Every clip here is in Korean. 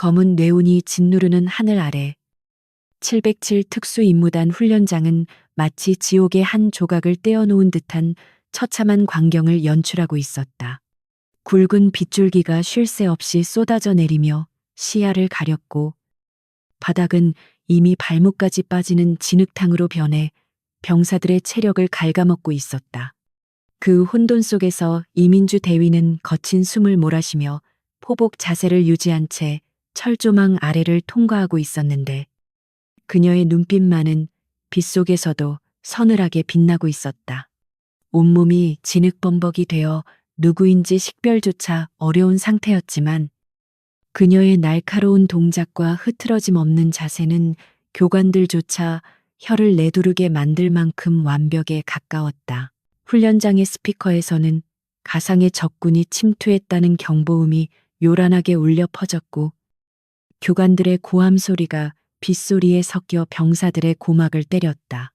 검은 뇌운이 짓누르는 하늘 아래 707 특수임무단 훈련장은 마치 지옥의 한 조각을 떼어놓은 듯한 처참한 광경을 연출하고 있었다. 굵은 빗줄기가 쉴 새 없이 쏟아져 내리며 시야를 가렸고 바닥은 이미 발목까지 빠지는 진흙탕으로 변해 병사들의 체력을 갉아먹고 있었다. 그 혼돈 속에서 이민주 대위는 거친 숨을 몰아쉬며 포복 자세를 유지한 채 철조망 아래를 통과하고 있었는데 그녀의 눈빛만은 빛 속에서도 서늘하게 빛나고 있었다. 온몸이 진흙범벅이 되어 누구인지 식별조차 어려운 상태였지만 그녀의 날카로운 동작과 흐트러짐 없는 자세는 교관들조차 혀를 내두르게 만들 만큼 완벽에 가까웠다. 훈련장의 스피커에서는 가상의 적군이 침투했다는 경보음이 요란하게 울려 퍼졌고 교관들의 고함 소리가 빗소리에 섞여 병사들의 고막을 때렸다.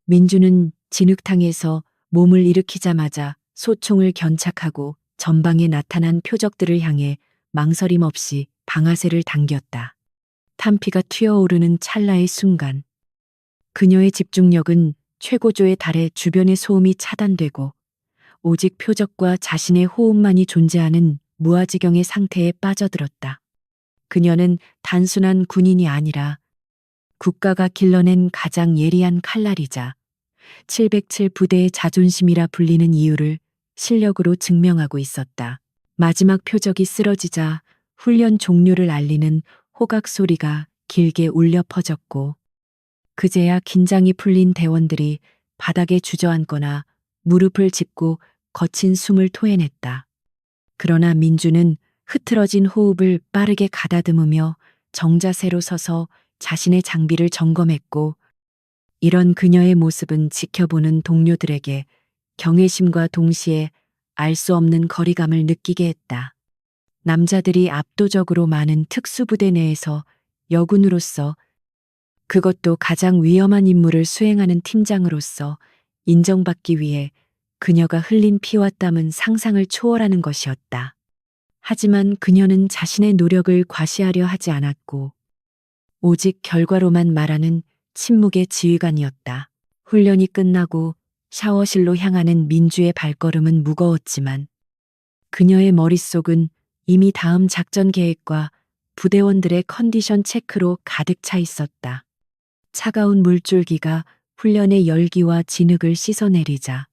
민주는 진흙탕에서 몸을 일으키자마자 소총을 견착하고 전방에 나타난 표적들을 향해 망설임 없이 방아쇠를 당겼다. 탄피가 튀어오르는 찰나의 순간 그녀의 집중력은 최고조에 달해 주변의 소음이 차단되고 오직 표적과 자신의 호흡만이 존재하는 무아지경의 상태에 빠져들었다. 그녀는 단순한 군인이 아니라 국가가 길러낸 가장 예리한 칼날이자 707 부대의 자존심이라 불리는 이유를 실력으로 증명하고 있었다. 마지막 표적이 쓰러지자 훈련 종료를 알리는 호각 소리가 길게 울려 퍼졌고 그제야 긴장이 풀린 대원들이 바닥에 주저앉거나 무릎을 짚고 거친 숨을 토해냈다. 그러나 민주는 흐트러진 호흡을 빠르게 가다듬으며 정자세로 서서 자신의 장비를 점검했고 이런 그녀의 모습은 지켜보는 동료들에게 경외심과 동시에 알 수 없는 거리감을 느끼게 했다. 남자들이 압도적으로 많은 특수부대 내에서 여군으로서 그것도 가장 위험한 임무를 수행하는 팀장으로서 인정받기 위해 그녀가 흘린 피와 땀은 상상을 초월하는 것이었다. 하지만 그녀는 자신의 노력을 과시하려 하지 않았고 오직 결과로만 말하는 침묵의 지휘관이었다. 훈련이 끝나고 샤워실로 향하는 민주의 발걸음은 무거웠지만 그녀의 머릿속은 이미 다음 작전 계획과 부대원들의 컨디션 체크로 가득 차 있었다. 차가운 물줄기가 훈련의 열기와 진흙을 씻어내리자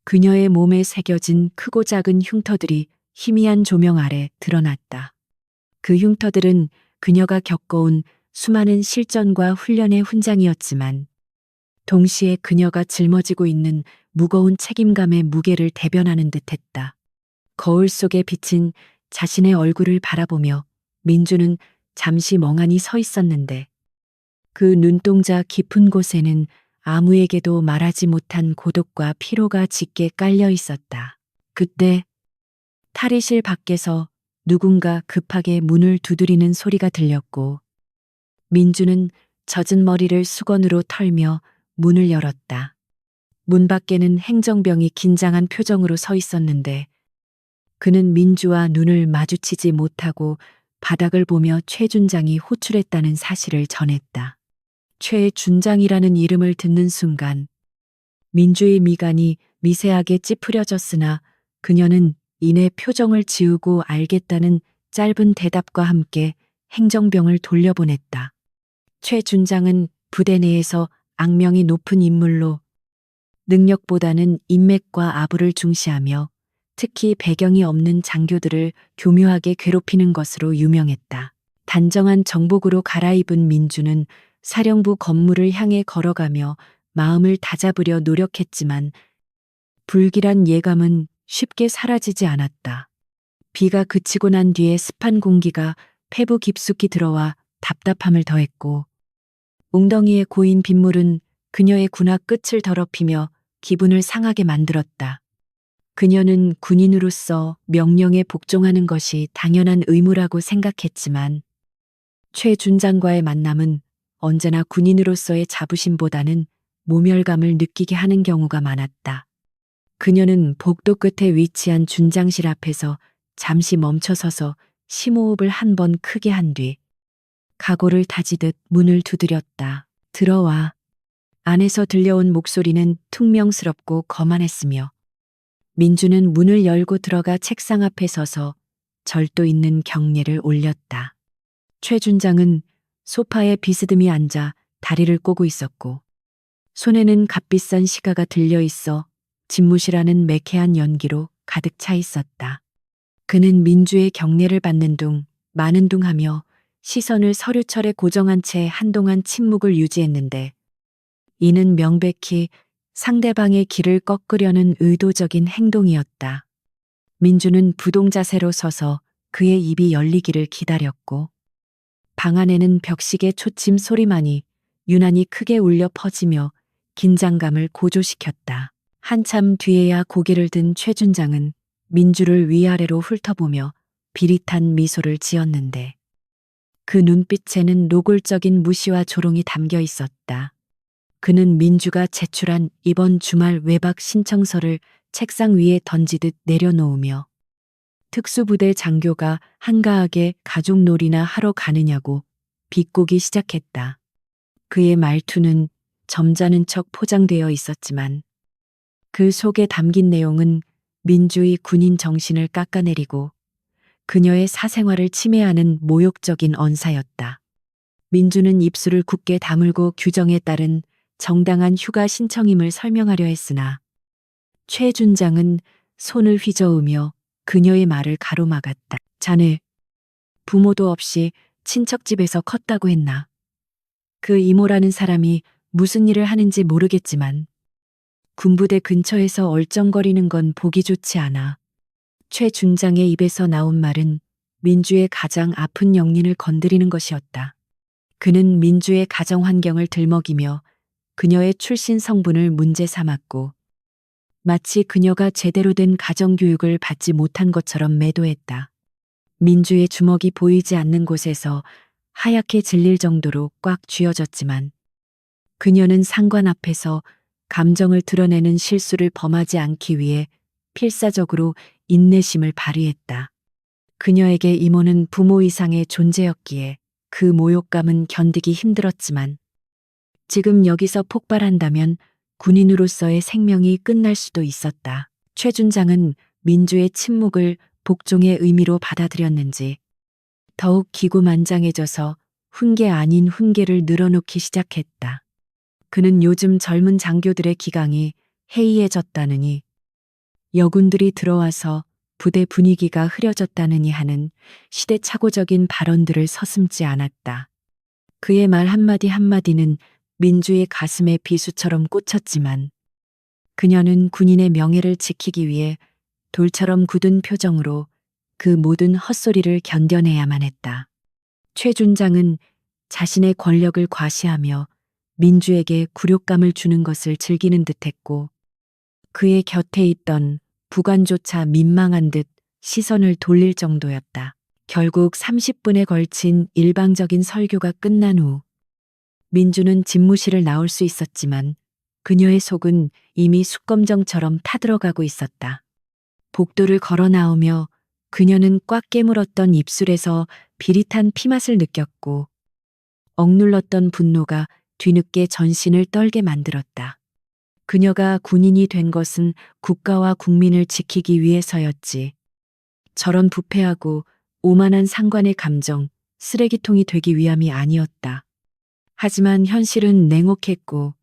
그녀의 몸에 새겨진 크고 작은 흉터들이 희미한 조명 아래 드러났다. 그 흉터들은 그녀가 겪어온 수많은 실전과 훈련의 훈장이었지만 동시에 그녀가 짊어지고 있는 무거운 책임감의 무게를 대변하는 듯했다. 거울 속에 비친 자신의 얼굴을 바라보며 민주는 잠시 멍하니 서 있었는데 그 눈동자 깊은 곳에는 아무에게도 말하지 못한 고독과 피로가 짙게 깔려 있었다. 그때 탈의실 밖에서 누군가 급하게 문을 두드리는 소리가 들렸고 민주는 젖은 머리를 수건으로 털며 문을 열었다. 문 밖에는 행정병이 긴장한 표정으로 서 있었는데 그는 민주와 눈을 마주치지 못하고 바닥을 보며 최 준장이 호출했다는 사실을 전했다. 최 준장이라는 이름을 듣는 순간 민주의 미간이 미세하게 찌푸려졌으나 그녀는 이내 표정을 지우고 알겠다는 짧은 대답과 함께 행정병을 돌려보냈다. 최 준장은 부대 내에서 악명이 높은 인물로 능력보다는 인맥과 아부를 중시하며 특히 배경이 없는 장교들을 교묘하게 괴롭히는 것으로 유명했다. 단정한 정복으로 갈아입은 민주는 사령부 건물을 향해 걸어가며 마음을 다잡으려 노력했지만 불길한 예감은 쉽게 사라지지 않았다. 비가 그치고 난 뒤에 습한 공기가 폐부 깊숙이 들어와 답답함을 더했고 웅덩이에 고인 빗물은 그녀의 군화 끝을 더럽히며 기분을 상하게 만들었다. 그녀는 군인으로서 명령에 복종하는 것이 당연한 의무라고 생각했지만 최 준장과의 만남은 언제나 군인으로서의 자부심보다는 모멸감을 느끼게 하는 경우가 많았다. 그녀는 복도 끝에 위치한 준장실 앞에서 잠시 멈춰서서 심호흡을 한 번 크게 한 뒤 각오를 다지듯 문을 두드렸다. 들어와. 안에서 들려온 목소리는 퉁명스럽고 거만했으며 민주는 문을 열고 들어가 책상 앞에 서서 절도 있는 경례를 올렸다. 최 준장은 소파에 비스듬히 앉아 다리를 꼬고 있었고 손에는 값비싼 시가가 들려 있어 집무실하는 매캐한 연기로 가득 차 있었다. 그는 민주의 경례를 받는 둥 마는 둥 하며 시선을 서류철에 고정한 채 한동안 침묵을 유지했는데 이는 명백히 상대방의 길을 꺾으려는 의도적인 행동이었다. 민주는 부동자세로 서서 그의 입이 열리기를 기다렸고 방 안에는 벽시계 초침 소리만이 유난히 크게 울려 퍼지며 긴장감을 고조시켰다. 한참 뒤에야 고개를 든 최 준장은 민주를 위아래로 훑어보며 비릿한 미소를 지었는데 그 눈빛에는 노골적인 무시와 조롱이 담겨 있었다. 그는 민주가 제출한 이번 주말 외박 신청서를 책상 위에 던지듯 내려놓으며 특수부대 장교가 한가하게 가족놀이나 하러 가느냐고 비꼬기 시작했다. 그의 말투는 점잖은 척 포장되어 있었지만 그 속에 담긴 내용은 민주의 군인 정신을 깎아내리고 그녀의 사생활을 침해하는 모욕적인 언사였다. 민주는 입술을 굳게 다물고 규정에 따른 정당한 휴가 신청임을 설명하려 했으나 최 준장은 손을 휘저으며 그녀의 말을 가로막았다. 자네, 부모도 없이 친척 집에서 컸다고 했나? 그 이모라는 사람이 무슨 일을 하는지 모르겠지만 군부대 근처에서 얼쩡거리는 건 보기 좋지 않아. 최 준장의 입에서 나온 말은 민주의 가장 아픈 영린을 건드리는 것이었다. 그는 민주의 가정 환경을 들먹이며 그녀의 출신 성분을 문제 삼았고 마치 그녀가 제대로 된 가정교육을 받지 못한 것처럼 매도했다. 민주의 주먹이 보이지 않는 곳에서 하얗게 질릴 정도로 꽉 쥐어졌지만 그녀는 상관 앞에서 감정을 드러내는 실수를 범하지 않기 위해 필사적으로 인내심을 발휘했다. 그녀에게 이모는 부모 이상의 존재였기에 그 모욕감은 견디기 힘들었지만 지금 여기서 폭발한다면 군인으로서의 생명이 끝날 수도 있었다. 최 준장은 민주의 침묵을 복종의 의미로 받아들였는지 더욱 기고만장해져서 훈계 아닌 훈계를 늘어놓기 시작했다. 그는 요즘 젊은 장교들의 기강이 해이해졌다느니 여군들이 들어와서 부대 분위기가 흐려졌다느니 하는 시대착오적인 발언들을 서슴지 않았다. 그의 말 한마디 한마디는 민주의 가슴에 비수처럼 꽂혔지만 그녀는 군인의 명예를 지키기 위해 돌처럼 굳은 표정으로 그 모든 헛소리를 견뎌내야만 했다. 최 준장은 자신의 권력을 과시하며 민주에게 굴욕감을 주는 것을 즐기는 듯했고 그의 곁에 있던 부관조차 민망한 듯 시선을 돌릴 정도였다. 결국 30분에 걸친 일방적인 설교가 끝난 후 민주는 집무실을 나올 수 있었지만 그녀의 속은 이미 숯검정처럼 타들어가고 있었다. 복도를 걸어 나오며 그녀는 꽉 깨물었던 입술에서 비릿한 피맛을 느꼈고 억눌렀던 분노가 뒤늦게 전신을 떨게 만들었다. 그녀가 군인이 된 것은 국가와 국민을 지키기 위해서였지. 저런 부패하고 오만한 상관의 감정, 쓰레기통이 되기 위함이 아니었다. 하지만 현실은 냉혹했고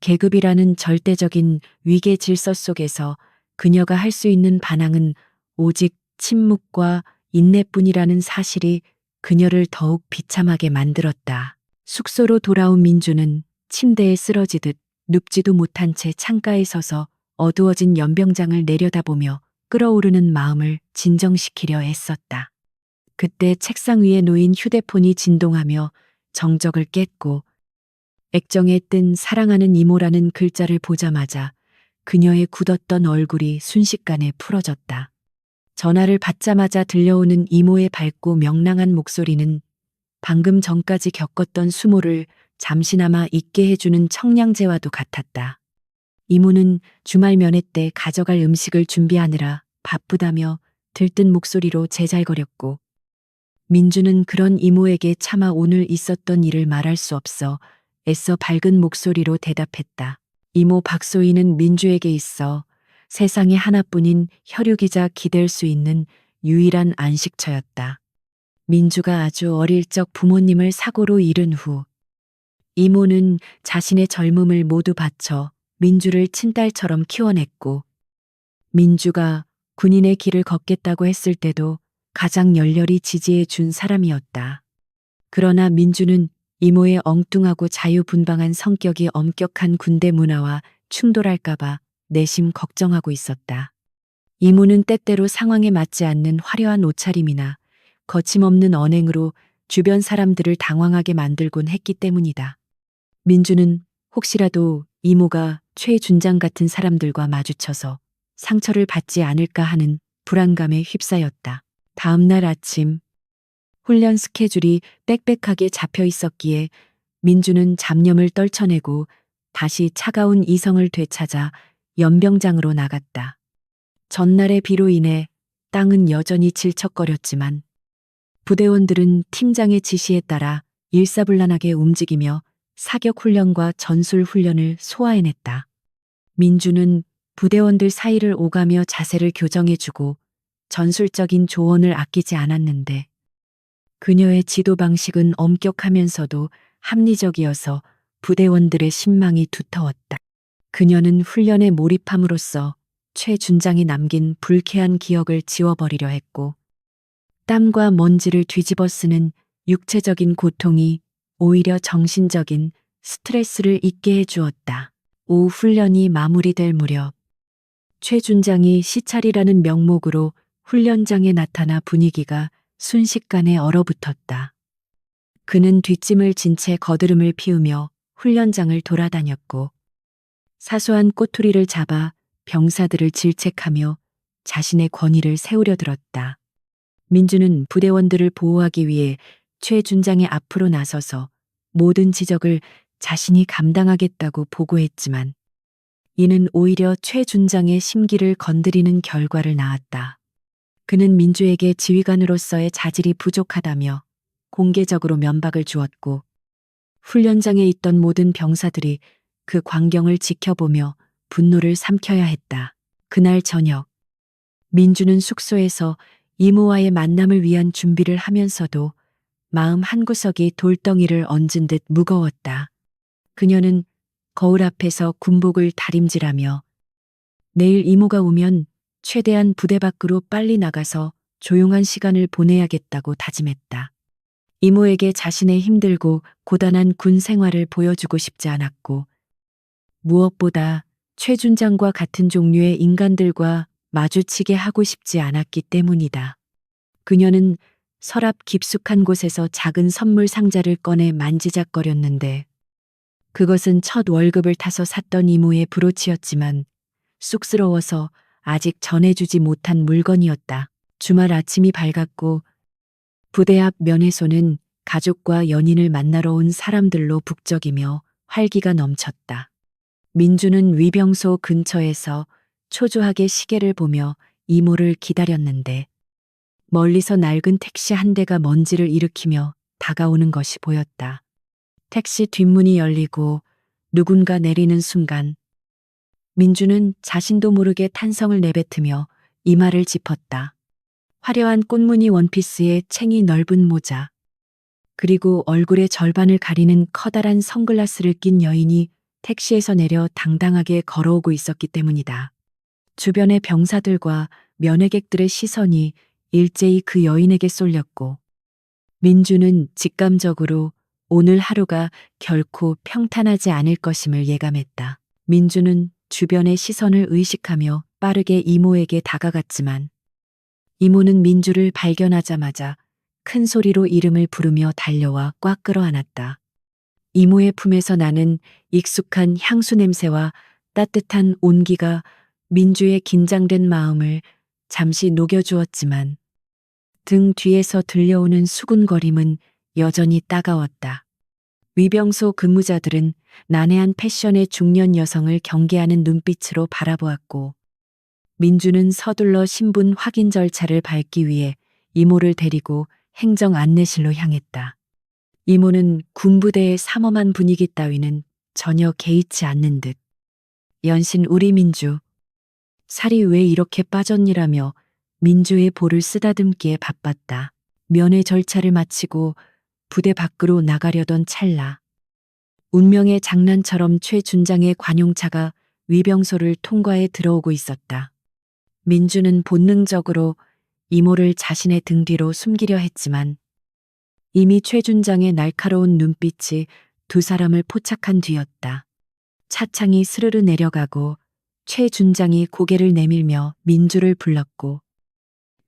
계급이라는 절대적인 위계 질서 속에서 그녀가 할 수 있는 반항은 오직 침묵과 인내뿐이라는 사실이 그녀를 더욱 비참하게 만들었다. 숙소로 돌아온 민주는 침대에 쓰러지듯 눕지도 못한 채 창가에 서서 어두워진 연병장을 내려다보며 끓어오르는 마음을 진정시키려 애썼다. 그때 책상 위에 놓인 휴대폰이 진동하며 정적을 깼고 액정에 뜬 사랑하는 이모라는 글자를 보자마자 그녀의 굳었던 얼굴이 순식간에 풀어졌다. 전화를 받자마자 들려오는 이모의 밝고 명랑한 목소리는 방금 전까지 겪었던 수모를 잠시나마 잊게 해주는 청량제와도 같았다. 이모는 주말 면회 때 가져갈 음식을 준비하느라 바쁘다며 들뜬 목소리로 제잘거렸고 민주는 그런 이모에게 차마 오늘 있었던 일을 말할 수 없어 애써 밝은 목소리로 대답했다. 이모 박소희는 민주에게 있어 세상에 하나뿐인 혈육이자 기댈 수 있는 유일한 안식처였다. 민주가 아주 어릴 적 부모님을 사고로 잃은 후 이모는 자신의 젊음을 모두 바쳐 민주를 친딸처럼 키워냈고 민주가 군인의 길을 걷겠다고 했을 때도 가장 열렬히 지지해 준 사람이었다. 그러나 민주는 이모의 엉뚱하고 자유분방한 성격이 엄격한 군대 문화와 충돌할까봐 내심 걱정하고 있었다. 이모는 때때로 상황에 맞지 않는 화려한 옷차림이나 거침없는 언행으로 주변 사람들을 당황하게 만들곤 했기 때문이다. 민주는 혹시라도 이모가 최 준장 같은 사람들과 마주쳐서 상처를 받지 않을까 하는 불안감에 휩싸였다. 다음 날 아침, 훈련 스케줄이 빽빽하게 잡혀 있었기에 민주는 잡념을 떨쳐내고 다시 차가운 이성을 되찾아 연병장으로 나갔다. 전날의 비로 인해 땅은 여전히 질척거렸지만 부대원들은 팀장의 지시에 따라 일사불란하게 움직이며 사격 훈련과 전술 훈련을 소화해냈다. 민주는 부대원들 사이를 오가며 자세를 교정해주고 전술적인 조언을 아끼지 않았는데 그녀의 지도 방식은 엄격하면서도 합리적이어서 부대원들의 신망이 두터웠다. 그녀는 훈련에 몰입함으로써 최 준장이 남긴 불쾌한 기억을 지워버리려 했고 땀과 먼지를 뒤집어 쓰는 육체적인 고통이 오히려 정신적인 스트레스를 잊게 해주었다. 오후 훈련이 마무리될 무렵 최 준장이 시찰이라는 명목으로 훈련장에 나타나 분위기가 순식간에 얼어붙었다. 그는 뒷짐을 진 채 거드름을 피우며 훈련장을 돌아다녔고 사소한 꼬투리를 잡아 병사들을 질책하며 자신의 권위를 세우려 들었다. 민주는 부대원들을 보호하기 위해 최 준장의 앞으로 나서서 모든 지적을 자신이 감당하겠다고 보고했지만 이는 오히려 최 준장의 심기를 건드리는 결과를 낳았다. 그는 민주에게 지휘관으로서의 자질이 부족하다며 공개적으로 면박을 주었고 훈련장에 있던 모든 병사들이 그 광경을 지켜보며 분노를 삼켜야 했다. 그날 저녁 민주는 숙소에서 이모와의 만남을 위한 준비를 하면서도 마음 한구석이 돌덩이를 얹은 듯 무거웠다. 그녀는 거울 앞에서 군복을 다림질하며 내일 이모가 오면 최대한 부대 밖으로 빨리 나가서 조용한 시간을 보내야겠다고 다짐했다. 이모에게 자신의 힘들고 고단한 군 생활을 보여주고 싶지 않았고 무엇보다 최 준장과 같은 종류의 인간들과 마주치게 하고 싶지 않았기 때문이다. 그녀는 서랍 깊숙한 곳에서 작은 선물 상자를 꺼내 만지작거렸는데 그것은 첫 월급을 타서 샀던 이모의 브로치였지만 쑥스러워서 아직 전해주지 못한 물건이었다. 주말 아침이 밝았고 부대 앞 면회소는 가족과 연인을 만나러 온 사람들로 북적이며 활기가 넘쳤다. 민주는 위병소 근처에서 초조하게 시계를 보며 이모를 기다렸는데 멀리서 낡은 택시 한 대가 먼지를 일으키며 다가오는 것이 보였다. 택시 뒷문이 열리고 누군가 내리는 순간 민주는 자신도 모르게 탄성을 내뱉으며 이마를 짚었다. 화려한 꽃무늬 원피스에 챙이 넓은 모자, 그리고 얼굴의 절반을 가리는 커다란 선글라스를 낀 여인이 택시에서 내려 당당하게 걸어오고 있었기 때문이다. 주변의 병사들과 면회객들의 시선이 일제히 그 여인에게 쏠렸고 민주는 직감적으로 오늘 하루가 결코 평탄하지 않을 것임을 예감했다. 민주는 주변의 시선을 의식하며 빠르게 이모에게 다가갔지만 이모는 민주를 발견하자마자 큰 소리로 이름을 부르며 달려와 꽉 끌어안았다. 이모의 품에서 나는 익숙한 향수 냄새와 따뜻한 온기가 민주의 긴장된 마음을 잠시 녹여주었지만 등 뒤에서 들려오는 수군거림은 여전히 따가웠다. 위병소 근무자들은 난해한 패션의 중년 여성을 경계하는 눈빛으로 바라보았고 민주는 서둘러 신분 확인 절차를 밟기 위해 이모를 데리고 행정 안내실로 향했다. 이모는 군부대의 삼엄한 분위기 따위는 전혀 개의치 않는 듯 연신 우리 민주, 살이 왜 이렇게 빠졌니라며 민주의 볼을 쓰다듬기에 바빴다. 면회 절차를 마치고 부대 밖으로 나가려던 찰나. 운명의 장난처럼 최 준장의 관용차가 위병소를 통과해 들어오고 있었다. 민주는 본능적으로 이모를 자신의 등 뒤로 숨기려 했지만 이미 최 준장의 날카로운 눈빛이 두 사람을 포착한 뒤였다. 차창이 스르르 내려가고 최 준장이 고개를 내밀며 민주를 불렀고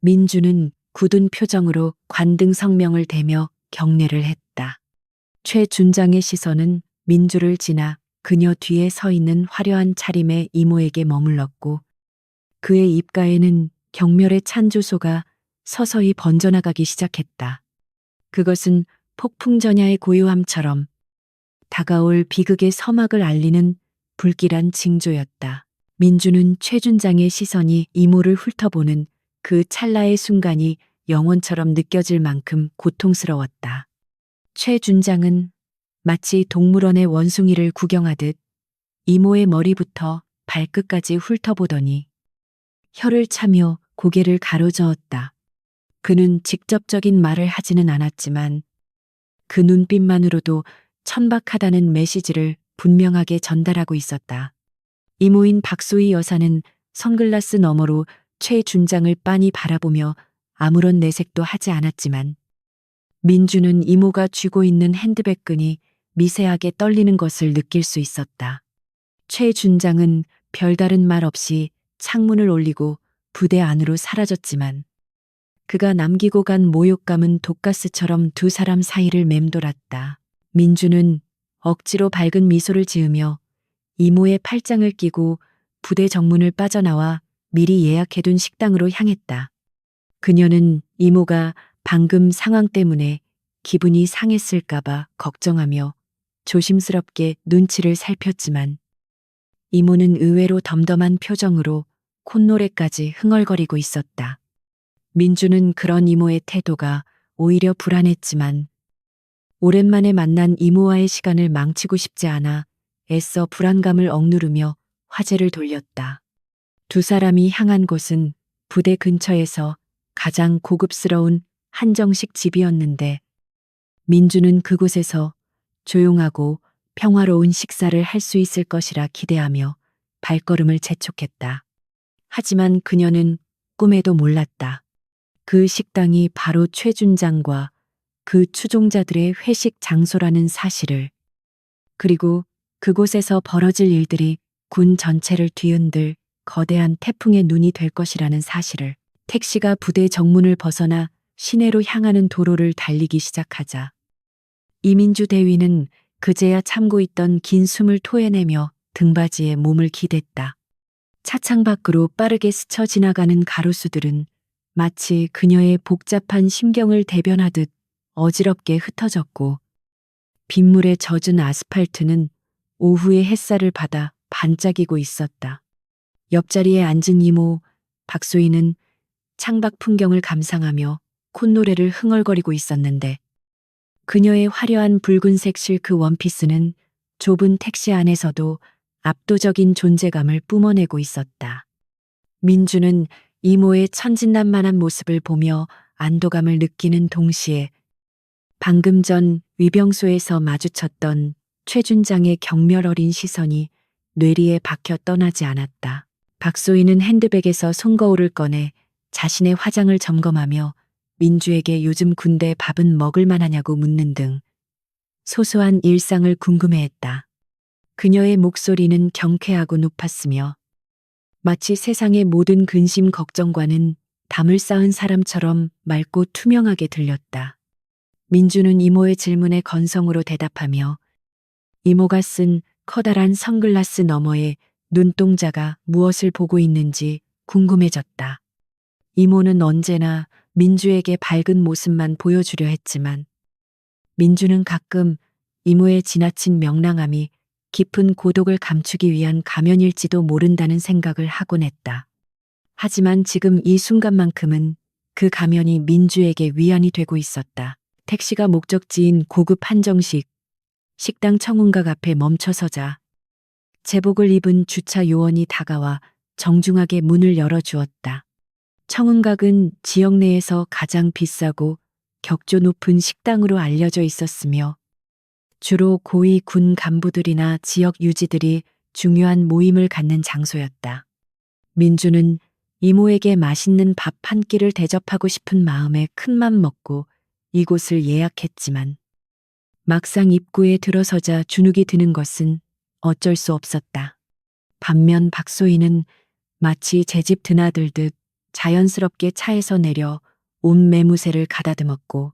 민주는 굳은 표정으로 관등 성명을 대며 경례를 했다. 최 준장의 시선은 민주를 지나 그녀 뒤에 서 있는 화려한 차림의 이모에게 머물렀고 그의 입가에는 경멸의 찬조소가 서서히 번져나가기 시작했다. 그것은 폭풍전야의 고요함처럼 다가올 비극의 서막을 알리는 불길한 징조였다. 민주는 최 준장의 시선이 이모를 훑어보는 그 찰나의 순간이 영원처럼 느껴질 만큼 고통스러웠다. 최 준장은 마치 동물원의 원숭이를 구경하듯 이모의 머리부터 발끝까지 훑어보더니 혀를 차며 고개를 가로저었다. 그는 직접적인 말을 하지는 않았지만 그 눈빛만으로도 천박하다는 메시지를 분명하게 전달하고 있었다. 이모인 박소희 여사는 선글라스 너머로 최 준장을 빤히 바라보며 아무런 내색도 하지 않았지만 민주는 이모가 쥐고 있는 핸드백 끈이 미세하게 떨리는 것을 느낄 수 있었다. 최 준장은 별다른 말 없이 창문을 올리고 부대 안으로 사라졌지만 그가 남기고 간 모욕감은 독가스처럼 두 사람 사이를 맴돌았다. 민주는 억지로 밝은 미소를 지으며 이모의 팔짱을 끼고 부대 정문을 빠져나와 미리 예약해둔 식당으로 향했다. 그녀는 이모가 방금 상황 때문에 기분이 상했을까봐 걱정하며 조심스럽게 눈치를 살폈지만 이모는 의외로 덤덤한 표정으로 콧노래까지 흥얼거리고 있었다. 민주는 그런 이모의 태도가 오히려 불안했지만 오랜만에 만난 이모와의 시간을 망치고 싶지 않아 애써 불안감을 억누르며 화제를 돌렸다. 두 사람이 향한 곳은 부대 근처에서 가장 고급스러운 한정식 집이었는데 민주는 그곳에서 조용하고 평화로운 식사를 할 수 있을 것이라 기대하며 발걸음을 재촉했다. 하지만 그녀는 꿈에도 몰랐다. 그 식당이 바로 최 준장과 그 추종자들의 회식 장소라는 사실을, 그리고 그곳에서 벌어질 일들이 군 전체를 뒤흔들 거대한 태풍의 눈이 될 것이라는 사실을. 택시가 부대 정문을 벗어나 시내로 향하는 도로를 달리기 시작하자 이민주 대위는 그제야 참고 있던 긴 숨을 토해내며 등받이에 몸을 기댔다. 차창 밖으로 빠르게 스쳐 지나가는 가로수들은 마치 그녀의 복잡한 심경을 대변하듯 어지럽게 흩어졌고 빗물에 젖은 아스팔트는 오후의 햇살을 받아 반짝이고 있었다. 옆자리에 앉은 이모 박소희는 창밖 풍경을 감상하며 콧노래를 흥얼거리고 있었는데 그녀의 화려한 붉은색 실크 원피스는 좁은 택시 안에서도 압도적인 존재감을 뿜어내고 있었다. 민주는 이모의 천진난만한 모습을 보며 안도감을 느끼는 동시에 방금 전 위병소에서 마주쳤던 최 준장의 경멸 어린 시선이 뇌리에 박혀 떠나지 않았다. 박소희는 핸드백에서 손거울을 꺼내 자신의 화장을 점검하며 민주에게 요즘 군대 밥은 먹을 만하냐고 묻는 등 소소한 일상을 궁금해했다. 그녀의 목소리는 경쾌하고 높았으며 마치 세상의 모든 근심 걱정과는 담을 쌓은 사람처럼 맑고 투명하게 들렸다. 민주는 이모의 질문에 건성으로 대답하며 이모가 쓴 커다란 선글라스 너머에 눈동자가 무엇을 보고 있는지 궁금해졌다. 이모는 언제나 민주에게 밝은 모습만 보여주려 했지만 민주는 가끔 이모의 지나친 명랑함이 깊은 고독을 감추기 위한 가면일지도 모른다는 생각을 하곤 했다. 하지만 지금 이 순간만큼은 그 가면이 민주에게 위안이 되고 있었다. 택시가 목적지인 고급 한정식 식당 청운각 앞에 멈춰서자 제복을 입은 주차 요원이 다가와 정중하게 문을 열어주었다. 청운각은 지역 내에서 가장 비싸고 격조 높은 식당으로 알려져 있었으며 주로 고위 군 간부들이나 지역 유지들이 중요한 모임을 갖는 장소였다. 민주는 이모에게 맛있는 밥 한 끼를 대접하고 싶은 마음에 큰맘 먹고 이곳을 예약했지만 막상 입구에 들어서자 주눅이 드는 것은 어쩔 수 없었다. 반면 박소희는 마치 제 집 드나들듯 자연스럽게 차에서 내려 온 매무새를 가다듬었고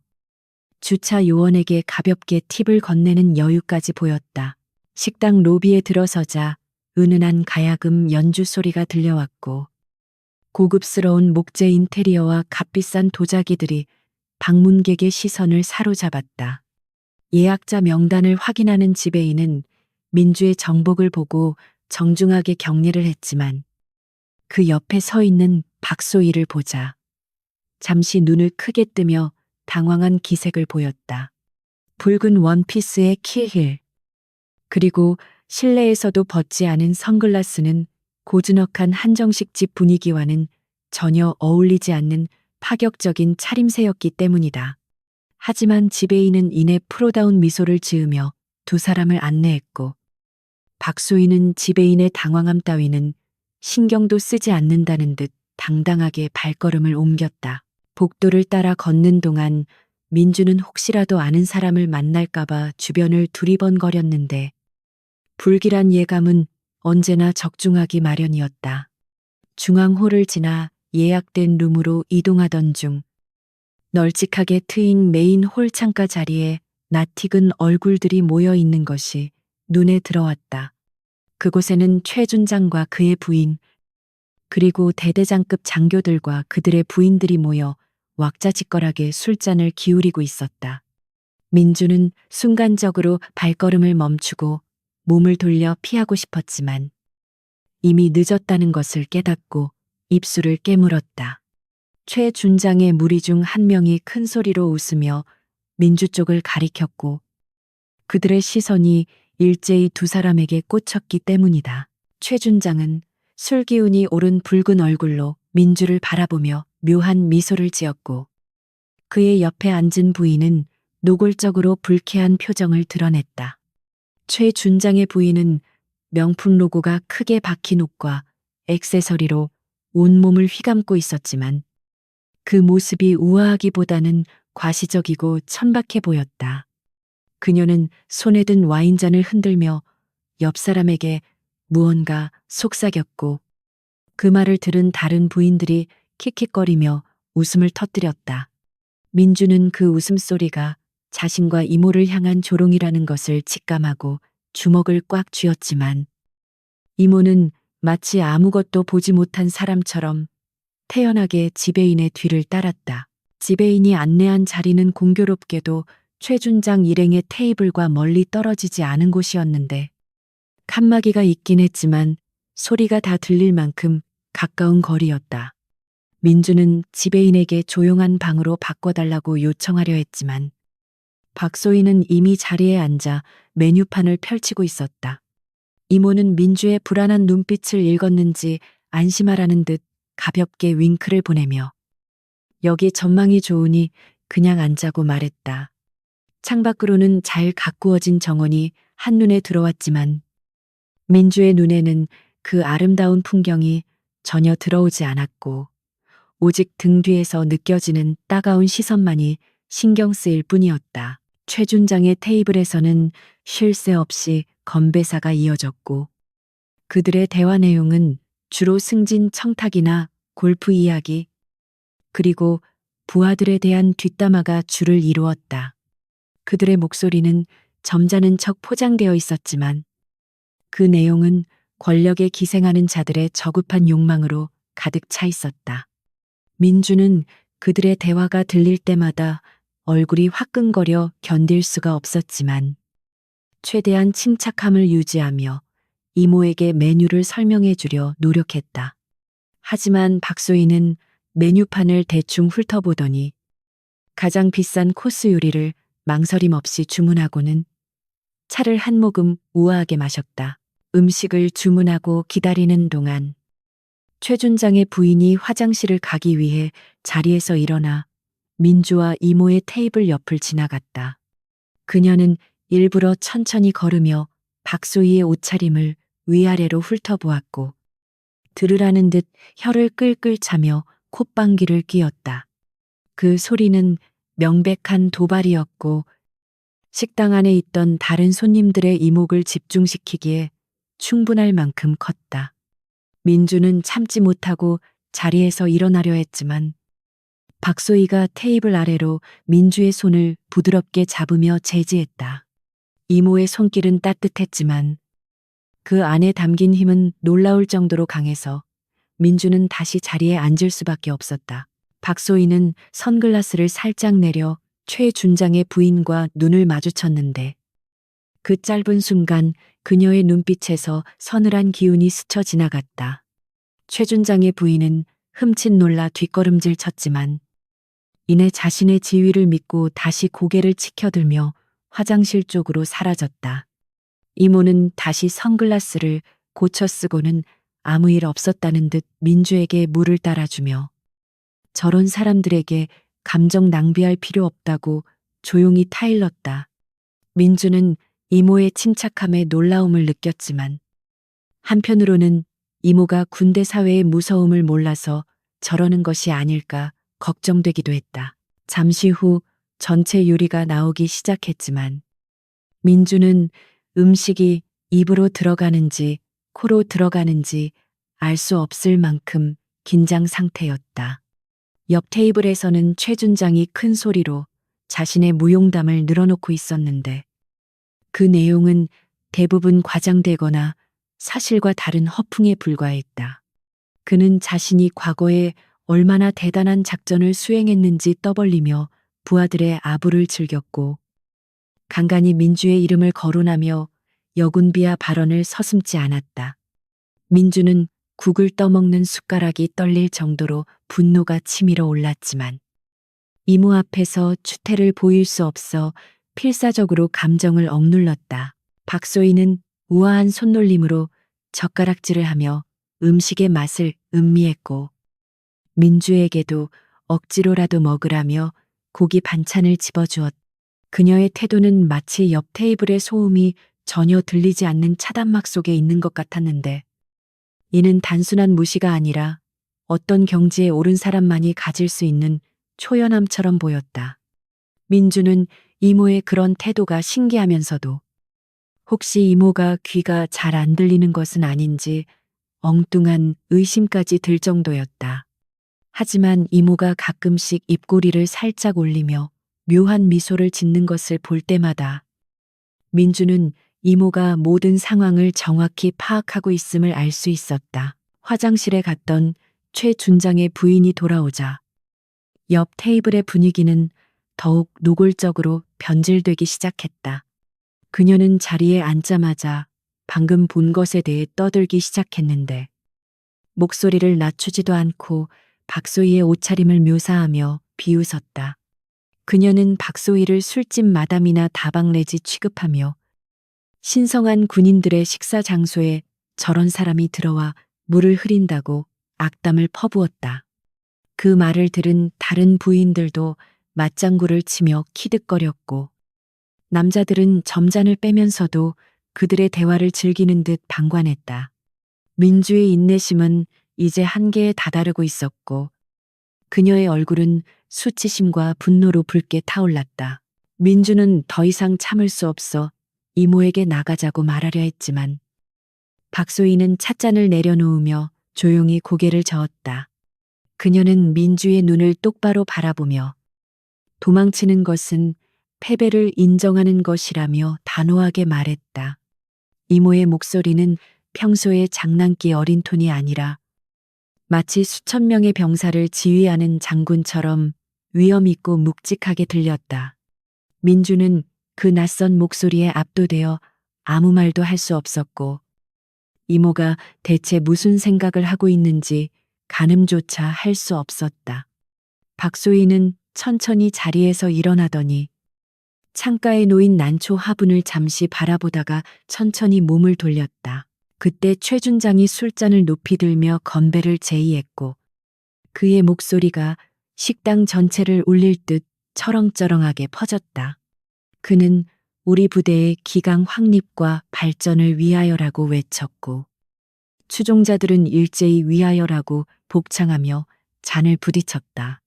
주차 요원에게 가볍게 팁을 건네는 여유까지 보였다. 식당 로비에 들어서자 은은한 가야금 연주 소리가 들려왔고 고급스러운 목재 인테리어와 값비싼 도자기들이 방문객의 시선을 사로잡았다. 예약자 명단을 확인하는 지배인은 민주의 정복을 보고 정중하게 격리를 했지만 그 옆에 서 있는 박소희를 보자 잠시 눈을 크게 뜨며 당황한 기색을 보였다. 붉은 원피스의 키힐, 그리고 실내에서도 벗지 않은 선글라스는 고즈넉한 한정식 집 분위기와는 전혀 어울리지 않는 파격적인 차림새였기 때문이다. 하지만 지배인은 이내 프로다운 미소를 지으며 두 사람을 안내했고 박소희는 지배인의 당황함 따위는 신경도 쓰지 않는다는 듯 당당하게 발걸음을 옮겼다. 복도를 따라 걷는 동안 민주는 혹시라도 아는 사람을 만날까봐 주변을 두리번거렸는데 불길한 예감은 언제나 적중하기 마련이었다. 중앙홀을 지나 예약된 룸으로 이동하던 중 널찍하게 트인 메인 홀 창가 자리에 낯익은 얼굴들이 모여 있는 것이 눈에 들어왔다. 그곳에는 최준장과 그의 부인, 그리고 대대장급 장교들과 그들의 부인들이 모여 왁자지껄하게 술잔을 기울이고 있었다. 민주는 순간적으로 발걸음을 멈추고 몸을 돌려 피하고 싶었지만 이미 늦었다는 것을 깨닫고 입술을 깨물었다. 최 준장의 무리 중 한 명이 큰 소리로 웃으며 민주 쪽을 가리켰고 그들의 시선이 일제히 두 사람에게 꽂혔기 때문이다. 최 준장은 술 기운이 오른 붉은 얼굴로 민주를 바라보며 묘한 미소를 지었고 그의 옆에 앉은 부인은 노골적으로 불쾌한 표정을 드러냈다. 최 준장의 부인은 명품 로고가 크게 박힌 옷과 액세서리로 온몸을 휘감고 있었지만 그 모습이 우아하기보다는 과시적이고 천박해 보였다. 그녀는 손에 든 와인잔을 흔들며 옆 사람에게 무언가 속삭였고 그 말을 들은 다른 부인들이 킥킥거리며 웃음을 터뜨렸다. 민주는 그 웃음소리가 자신과 이모를 향한 조롱이라는 것을 직감하고 주먹을 꽉 쥐었지만 이모는 마치 아무것도 보지 못한 사람처럼 태연하게 지배인의 뒤를 따랐다. 지배인이 안내한 자리는 공교롭게도 최준장 일행의 테이블과 멀리 떨어지지 않은 곳이었는데 칸막이가 있긴 했지만 소리가 다 들릴 만큼 가까운 거리였다. 민주는 지배인에게 조용한 방으로 바꿔달라고 요청하려 했지만 박소희는 이미 자리에 앉아 메뉴판을 펼치고 있었다. 이모는 민주의 불안한 눈빛을 읽었는지 안심하라는 듯 가볍게 윙크를 보내며 여기 전망이 좋으니 그냥 앉자고 말했다. 창밖으로는 잘 가꾸어진 정원이 한눈에 들어왔지만 민주의 눈에는 그 아름다운 풍경이 전혀 들어오지 않았고 오직 등 뒤에서 느껴지는 따가운 시선만이 신경 쓰일 뿐이었다. 최준장의 테이블에서는 쉴 새 없이 건배사가 이어졌고 그들의 대화 내용은 주로 승진 청탁이나 골프 이야기 그리고 부하들에 대한 뒷담화가 주를 이루었다. 그들의 목소리는 점잖은 척 포장되어 있었지만 그 내용은 권력에 기생하는 자들의 저급한 욕망으로 가득 차 있었다. 민주는 그들의 대화가 들릴 때마다 얼굴이 화끈거려 견딜 수가 없었지만 최대한 침착함을 유지하며 이모에게 메뉴를 설명해 주려 노력했다. 하지만 박소희는 메뉴판을 대충 훑어보더니 가장 비싼 코스 요리를 망설임 없이 주문하고는 차를 한 모금 우아하게 마셨다. 음식을 주문하고 기다리는 동안 최준장의 부인이 화장실을 가기 위해 자리에서 일어나 민주와 이모의 테이블 옆을 지나갔다. 그녀는 일부러 천천히 걸으며 박소희의 옷차림을 위아래로 훑어보았고 들으라는 듯 혀를 끌끌 차며 콧방귀를 뀌었다. 그 소리는 명백한 도발이었고 식당 안에 있던 다른 손님들의 이목을 집중시키기에 충분할 만큼 컸다. 민주는 참지 못하고 자리에서 일어나려 했지만 박소희가 테이블 아래로 민주의 손을 부드럽게 잡으며 제지했다. 이모의 손길은 따뜻했지만 그 안에 담긴 힘은 놀라울 정도로 강해서 민주는 다시 자리에 앉을 수밖에 없었다. 박소희는 선글라스를 살짝 내려 최 준장의 부인과 눈을 마주쳤는데 그 짧은 순간 그녀의 눈빛에서 서늘한 기운이 스쳐 지나갔다. 최 준장의 부인은 흠칫 놀라 뒷걸음질 쳤지만 이내 자신의 지위를 믿고 다시 고개를 치켜들며 화장실 쪽으로 사라졌다. 이모는 다시 선글라스를 고쳐 쓰고는 아무 일 없었다는 듯 민주에게 물을 따라주며 저런 사람들에게 감정 낭비할 필요 없다고 조용히 타일렀다. 민주는 이모의 침착함에 놀라움을 느꼈지만 한편으로는 이모가 군대 사회의 무서움을 몰라서 저러는 것이 아닐까 걱정되기도 했다. 잠시 후 전체 요리가 나오기 시작했지만 민주는 음식이 입으로 들어가는지 코로 들어가는지 알 수 없을 만큼 긴장 상태였다. 옆 테이블에서는 최 준장이 큰 소리로 자신의 무용담을 늘어놓고 있었는데 그 내용은 대부분 과장되거나 사실과 다른 허풍에 불과했다. 그는 자신이 과거에 얼마나 대단한 작전을 수행했는지 떠벌리며 부하들의 아부를 즐겼고 간간히 민주의 이름을 거론하며 여군비하 발언을 서슴지 않았다. 민주는 국을 떠먹는 숟가락이 떨릴 정도로 분노가 치밀어 올랐지만 이모 앞에서 추태를 보일 수 없어 필사적으로 감정을 억눌렀다. 박소희는 우아한 손놀림으로 젓가락질을 하며 음식의 맛을 음미했고 민주에게도 억지로라도 먹으라며 고기 반찬을 집어주었다. 그녀의 태도는 마치 옆 테이블의 소음이 전혀 들리지 않는 차단막 속에 있는 것 같았는데 이는 단순한 무시가 아니라 어떤 경지에 오른 사람만이 가질 수 있는 초연함처럼 보였다. 민주는 이모의 그런 태도가 신기하면서도 혹시 이모가 귀가 잘 안 들리는 것은 아닌지 엉뚱한 의심까지 들 정도였다. 하지만 이모가 가끔씩 입꼬리를 살짝 올리며 묘한 미소를 짓는 것을 볼 때마다 민주는 이모가 모든 상황을 정확히 파악하고 있음을 알 수 있었다. 화장실에 갔던 최 준장의 부인이 돌아오자 옆 테이블의 분위기는 더욱 노골적으로 변질되기 시작했다. 그녀는 자리에 앉자마자 방금 본 것에 대해 떠들기 시작했는데 목소리를 낮추지도 않고 박소희의 옷차림을 묘사하며 비웃었다. 그녀는 박소희를 술집 마담이나 다방 내지 취급하며 신성한 군인들의 식사 장소에 저런 사람이 들어와 물을 흐린다고 악담을 퍼부었다. 그 말을 들은 다른 부인들도 맞장구를 치며 키득거렸고 남자들은 점잔을 빼면서도 그들의 대화를 즐기는 듯 방관했다. 민주의 인내심은 이제 한계에 다다르고 있었고 그녀의 얼굴은 수치심과 분노로 붉게 타올랐다. 민주는 더 이상 참을 수 없어 이모에게 나가자고 말하려 했지만 박소희는 찻잔을 내려놓으며 조용히 고개를 저었다. 그녀는 민주의 눈을 똑바로 바라보며 도망치는 것은 패배를 인정하는 것이라며 단호하게 말했다. 이모의 목소리는 평소의 장난기 어린 톤이 아니라 마치 수천 명의 병사를 지휘하는 장군처럼 위엄 있고 묵직하게 들렸다. 민주는 그 낯선 목소리에 압도되어 아무 말도 할 수 없었고 이모가 대체 무슨 생각을 하고 있는지 가늠조차 할 수 없었다. 박소희는 천천히 자리에서 일어나더니 창가에 놓인 난초 화분을 잠시 바라보다가 천천히 몸을 돌렸다. 그때 최 준장이 술잔을 높이 들며 건배를 제의했고 그의 목소리가 식당 전체를 울릴 듯 철렁쩌렁하게 퍼졌다. 그는 우리 부대의 기강 확립과 발전을 위하여라고 외쳤고 추종자들은 일제히 위하여라고 복창하며 잔을 부딪혔다.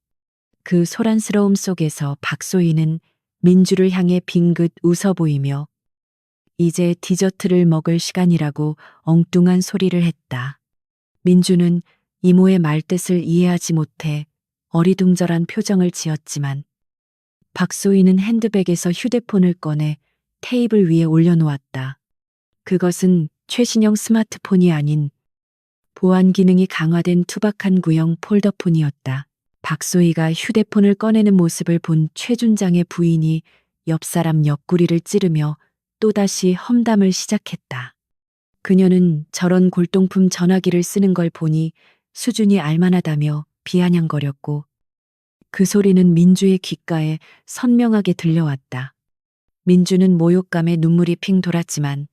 그 소란스러움 속에서 박소희는 민주를 향해 빙긋 웃어 보이며 이제 디저트를 먹을 시간이라고 엉뚱한 소리를 했다. 민주는 이모의 말뜻을 이해하지 못해 어리둥절한 표정을 지었지만 박소희는 핸드백에서 휴대폰을 꺼내 테이블 위에 올려놓았다. 그것은 최신형 스마트폰이 아닌 보안 기능이 강화된 투박한 구형 폴더폰이었다. 박소희가 휴대폰을 꺼내는 모습을 본 최 준장의 부인이 옆 사람 옆구리를 찌르며 또다시 험담을 시작했다. 그녀는 저런 골동품 전화기를 쓰는 걸 보니 수준이 알만하다며 비아냥거렸고 그 소리는 민주의 귓가에 선명하게 들려왔다. 민주는 모욕감에 눈물이 핑 돌았지만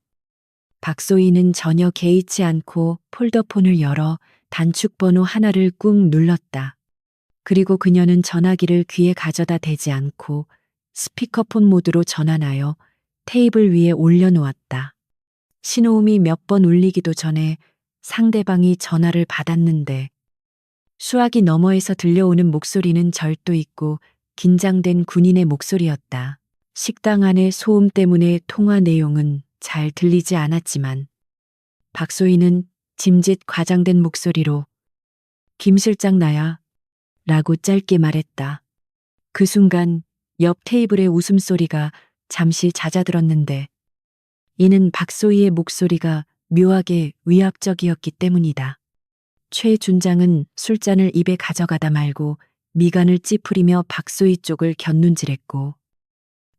박소희는 전혀 개의치 않고 폴더폰을 열어 단축번호 하나를 꾹 눌렀다. 그리고 그녀는 전화기를 귀에 가져다 대지 않고 스피커폰 모드로 전환하여 테이블 위에 올려놓았다. 신호음이 몇 번 울리기도 전에 상대방이 전화를 받았는데 수화기 너머에서 들려오는 목소리는 절도 있고 긴장된 군인의 목소리였다. 식당 안의 소음 때문에 통화 내용은 잘 들리지 않았지만 박소희는 짐짓 과장된 목소리로 김 실장 나야 라고 짧게 말했다. 그 순간 옆 테이블의 웃음소리가 잠시 잦아들었는데 이는 박소희의 목소리가 묘하게 위압적이었기 때문이다. 최 준장은 술잔을 입에 가져가다 말고 미간을 찌푸리며 박소희 쪽을 곁눈질했고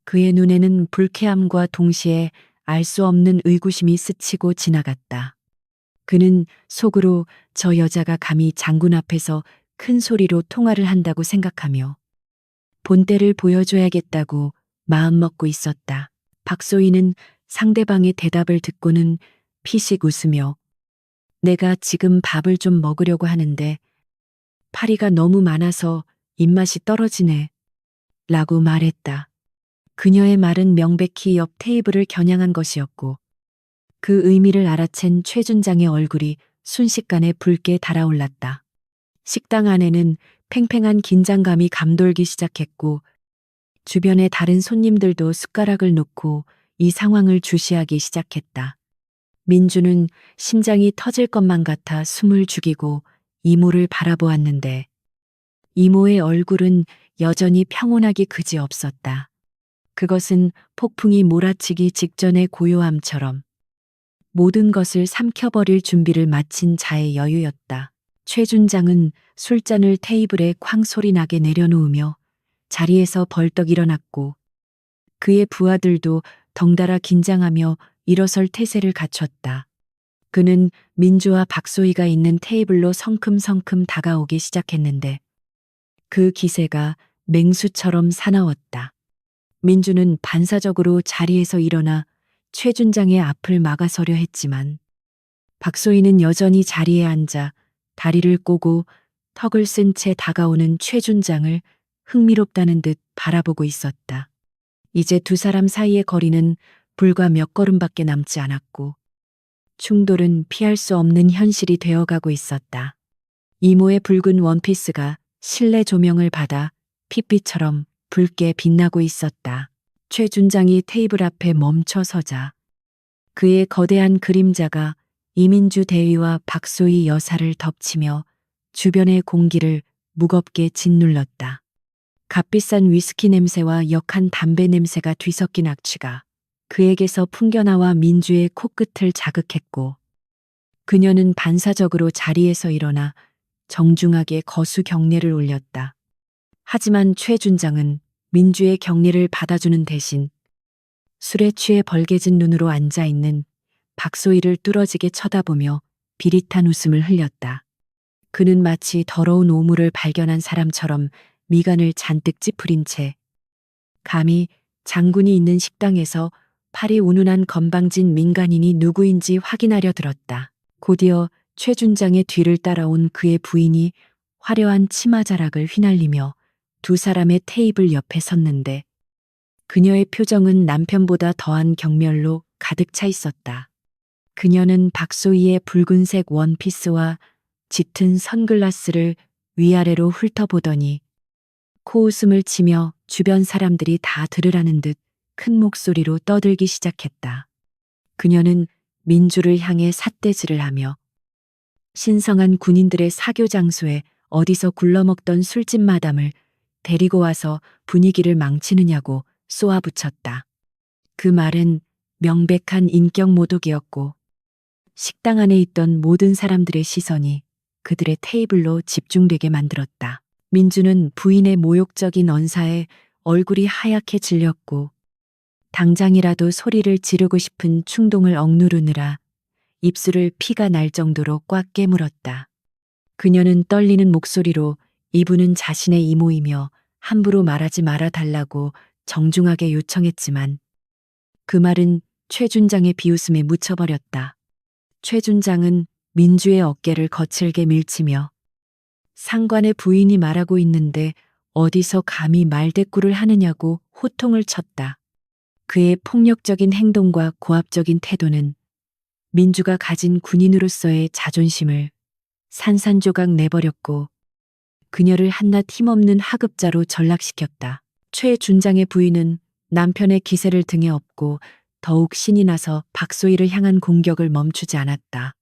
그의 눈에는 불쾌함과 동시에 알 수 없는 의구심이 스치고 지나갔다. 그는 속으로 저 여자가 감히 장군 앞에서 큰 소리로 통화를 한다고 생각하며 본때를 보여줘야겠다고 마음먹고 있었다. 박소희는 상대방의 대답을 듣고는 피식 웃으며 내가 지금 밥을 좀 먹으려고 하는데 파리가 너무 많아서 입맛이 떨어지네 라고 말했다. 그녀의 말은 명백히 옆 테이블을 겨냥한 것이었고 그 의미를 알아챈 최 준장의 얼굴이 순식간에 붉게 달아올랐다. 식당 안에는 팽팽한 긴장감이 감돌기 시작했고 주변의 다른 손님들도 숟가락을 놓고 이 상황을 주시하기 시작했다. 민주는 심장이 터질 것만 같아 숨을 죽이고 이모를 바라보았는데 이모의 얼굴은 여전히 평온하기 그지없었다. 그것은 폭풍이 몰아치기 직전의 고요함처럼 모든 것을 삼켜버릴 준비를 마친 자의 여유였다. 최 준장은 술잔을 테이블에 쾅 소리 나게 내려놓으며 자리에서 벌떡 일어났고 그의 부하들도 덩달아 긴장하며 일어설 태세를 갖췄다. 그는 민주와 박소희가 있는 테이블로 성큼성큼 다가오기 시작했는데 그 기세가 맹수처럼 사나웠다. 민주는 반사적으로 자리에서 일어나 최 준장의 앞을 막아서려 했지만 박소희는 여전히 자리에 앉아 다리를 꼬고 턱을 쓴 채 다가오는 최 준장을 흥미롭다는 듯 바라보고 있었다. 이제 두 사람 사이의 거리는 불과 몇 걸음밖에 남지 않았고 충돌은 피할 수 없는 현실이 되어가고 있었다. 이모의 붉은 원피스가 실내 조명을 받아 핏빛처럼 붉게 빛나고 있었다. 최 준장이 테이블 앞에 멈춰 서자 그의 거대한 그림자가 이민주 대위와 박소희 여사를 덮치며 주변의 공기를 무겁게 짓눌렀다. 값비싼 위스키 냄새와 역한 담배 냄새가 뒤섞인 악취가 그에게서 풍겨나와 민주의 코끝을 자극했고 그녀는 반사적으로 자리에서 일어나 정중하게 거수 경례를 올렸다. 하지만 최 준장은 민주의 경례를 받아주는 대신 술에 취해 벌개진 눈으로 앉아있는 박소희를 뚫어지게 쳐다보며 비릿한 웃음을 흘렸다. 그는 마치 더러운 오물을 발견한 사람처럼 미간을 잔뜩 찌푸린 채 감히 장군이 있는 식당에서 팔이 운운한 건방진 민간인이 누구인지 확인하려 들었다. 곧이어 최 준장의 뒤를 따라온 그의 부인이 화려한 치마자락을 휘날리며 두 사람의 테이블 옆에 섰는데 그녀의 표정은 남편보다 더한 경멸로 가득 차 있었다. 그녀는 박소희의 붉은색 원피스와 짙은 선글라스를 위아래로 훑어보더니 코웃음을 치며 주변 사람들이 다 들으라는 듯 큰 목소리로 떠들기 시작했다. 그녀는 민주를 향해 삿대질을 하며 신성한 군인들의 사교 장소에 어디서 굴러먹던 술집 마담을 데리고 와서 분위기를 망치느냐고 쏘아붙였다. 그 말은 명백한 인격 모독이었고 식당 안에 있던 모든 사람들의 시선이 그들의 테이블로 집중되게 만들었다. 민주는 부인의 모욕적인 언사에 얼굴이 하얗게 질렸고 당장이라도 소리를 지르고 싶은 충동을 억누르느라 입술을 피가 날 정도로 꽉 깨물었다. 그녀는 떨리는 목소리로 이분은 자신의 이모이며 함부로 말하지 말아 달라고 정중하게 요청했지만 그 말은 최 준장의 비웃음에 묻혀버렸다. 최 준장은 민주의 어깨를 거칠게 밀치며 상관의 부인이 말하고 있는데 어디서 감히 말대꾸를 하느냐고 호통을 쳤다. 그의 폭력적인 행동과 고압적인 태도는 민주가 가진 군인으로서의 자존심을 산산조각 내버렸고 그녀를 한낱 힘없는 하급자로 전락시켰다. 최 준장의 부인은 남편의 기세를 등에 업고 더욱 신이 나서 박소희를 향한 공격을 멈추지 않았다.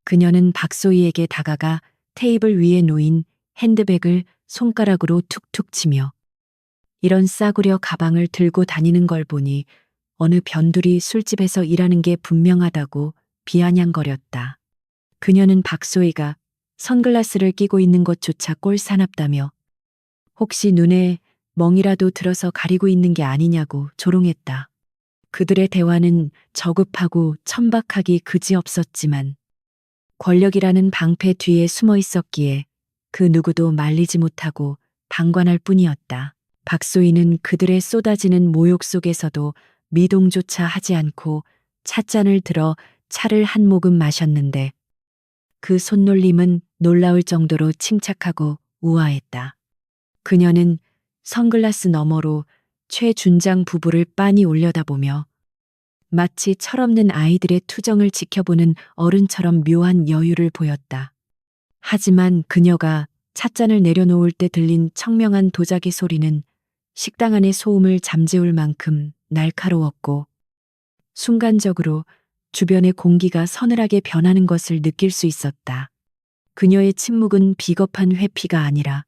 그녀는 박소희에게 다가가 테이블 위에 놓인 핸드백을 손가락으로 툭툭 치며 이런 싸구려 가방을 들고 다니는 걸 보니 어느 변두리 술집에서 일하는 게 분명하다고 비아냥거렸다. 그녀는 박소희가 선글라스를 끼고 있는 것조차 꼴사납다며 혹시 눈에 멍이라도 들어서 가리고 있는 게 아니냐고 조롱했다. 그들의 대화는 저급하고 천박하기 그지없었지만 권력이라는 방패 뒤에 숨어 있었기에 그 누구도 말리지 못하고 방관할 뿐이었다. 박소희는 그들의 쏟아지는 모욕 속에서도 미동조차 하지 않고 찻잔을 들어 차를 한 모금 마셨는데 그 손놀림은 놀라울 정도로 침착하고 우아했다. 그녀는 선글라스 너머로 최 준장 부부를 빤히 올려다보며 마치 철없는 아이들의 투정을 지켜보는 어른처럼 묘한 여유를 보였다. 하지만 그녀가 찻잔을 내려놓을 때 들린 청명한 도자기 소리는 식당 안의 소음을 잠재울 만큼 날카로웠고 순간적으로 주변의 공기가 서늘하게 변하는 것을 느낄 수 있었다. 그녀의 침묵은 비겁한 회피가 아니라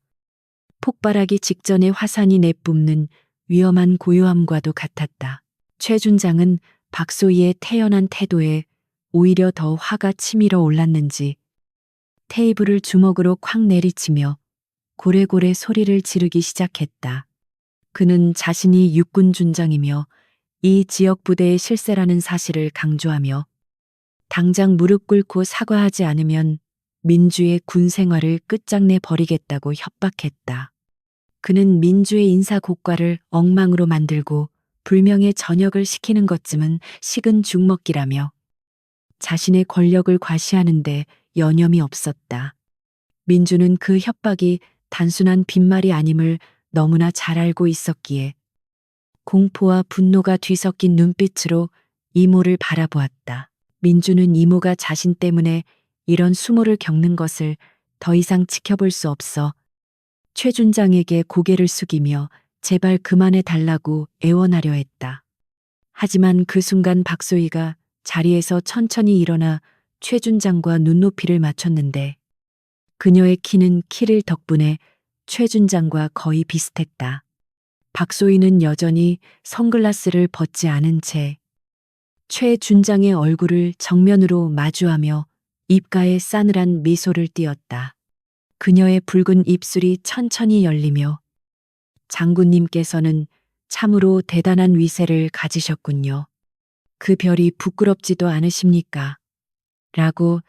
폭발하기 직전의 화산이 내뿜는 위험한 고요함과도 같았다. 최 준장은 박소희의 태연한 태도에 오히려 더 화가 치밀어 올랐는지 테이블을 주먹으로 콱 내리치며 고래고래 소리를 지르기 시작했다. 그는 자신이 육군 준장이며 이 지역 부대의 실세라는 사실을 강조하며 당장 무릎 꿇고 사과하지 않으면 민주의 군 생활을 끝장내 버리겠다고 협박했다. 그는 민주의 인사 고과를 엉망으로 만들고 불명예 전역을 시키는 것쯤은 식은 죽 먹기라며 자신의 권력을 과시하는데 여념이 없었다. 민주는 그 협박이 단순한 빈말이 아님을 너무나 잘 알고 있었기에 공포와 분노가 뒤섞인 눈빛으로 이모를 바라보았다. 민주는 이모가 자신 때문에 이런 수모를 겪는 것을 더 이상 지켜볼 수 없어 최 준장에게 고개를 숙이며 제발 그만해 달라고 애원하려 했다. 하지만 그 순간 박소희가 자리에서 천천히 일어나 최 준장과 눈높이를 맞췄는데 그녀의 키는 키를 덕분에 최 준장과 거의 비슷했다. 박소희는 여전히 선글라스를 벗지 않은 채 최 준장의 얼굴을 정면으로 마주하며 입가에 싸늘한 미소를 띄었다. 그녀의 붉은 입술이 천천히 열리며 장군님께서는 참으로 대단한 위세를 가지셨군요. 그 별이 부끄럽지도 않으십니까? 라고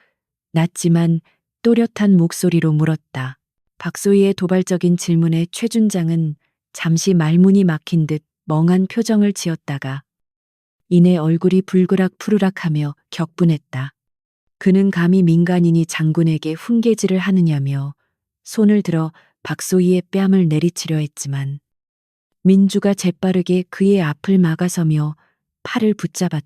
낮지만 또렷한 목소리로 물었다. 박소희의 도발적인 질문에 최 준장은 잠시 말문이 막힌 듯 멍한 표정을 지었다가 이내 얼굴이 불그락 푸르락하며 격분했다. 그는 감히 민간인이 장군에게 훈계질을 하느냐며 손을 들어 박소희의 뺨을 내리치려 했지만 민주가 재빠르게 그의 앞을 막아서며 팔을 붙잡았다.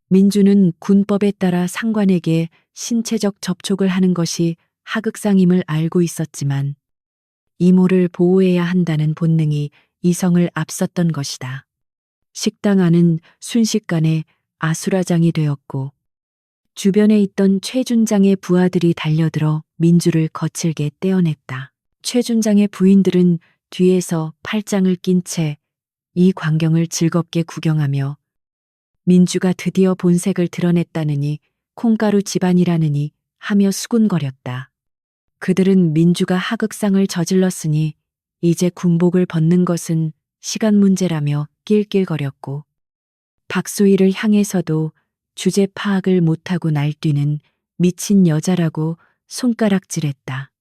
민주는 군법에 따라 상관에게 신체적 접촉을 하는 것이 하극상임을 알고 있었지만 이모를 보호해야 한다는 본능이 이성을 앞섰던 것이다. 식당 안은 순식간에 아수라장이 되었고 주변에 있던 최 준장의 부하들이 달려들어 민주를 거칠게 떼어냈다. 최 준장의 부인들은 뒤에서 팔짱을 낀 채 이 광경을 즐겁게 구경하며 민주가 드디어 본색을 드러냈다느니 콩가루 집안이라느니 하며 수군거렸다. 그들은 민주가 하극상을 저질렀으니 이제 군복을 벗는 것은 시간 문제라며 낄낄거렸고 박소희를 향해서도 주제 파악을 못하고 날뛰는 미친 여자라고 손가락질했다.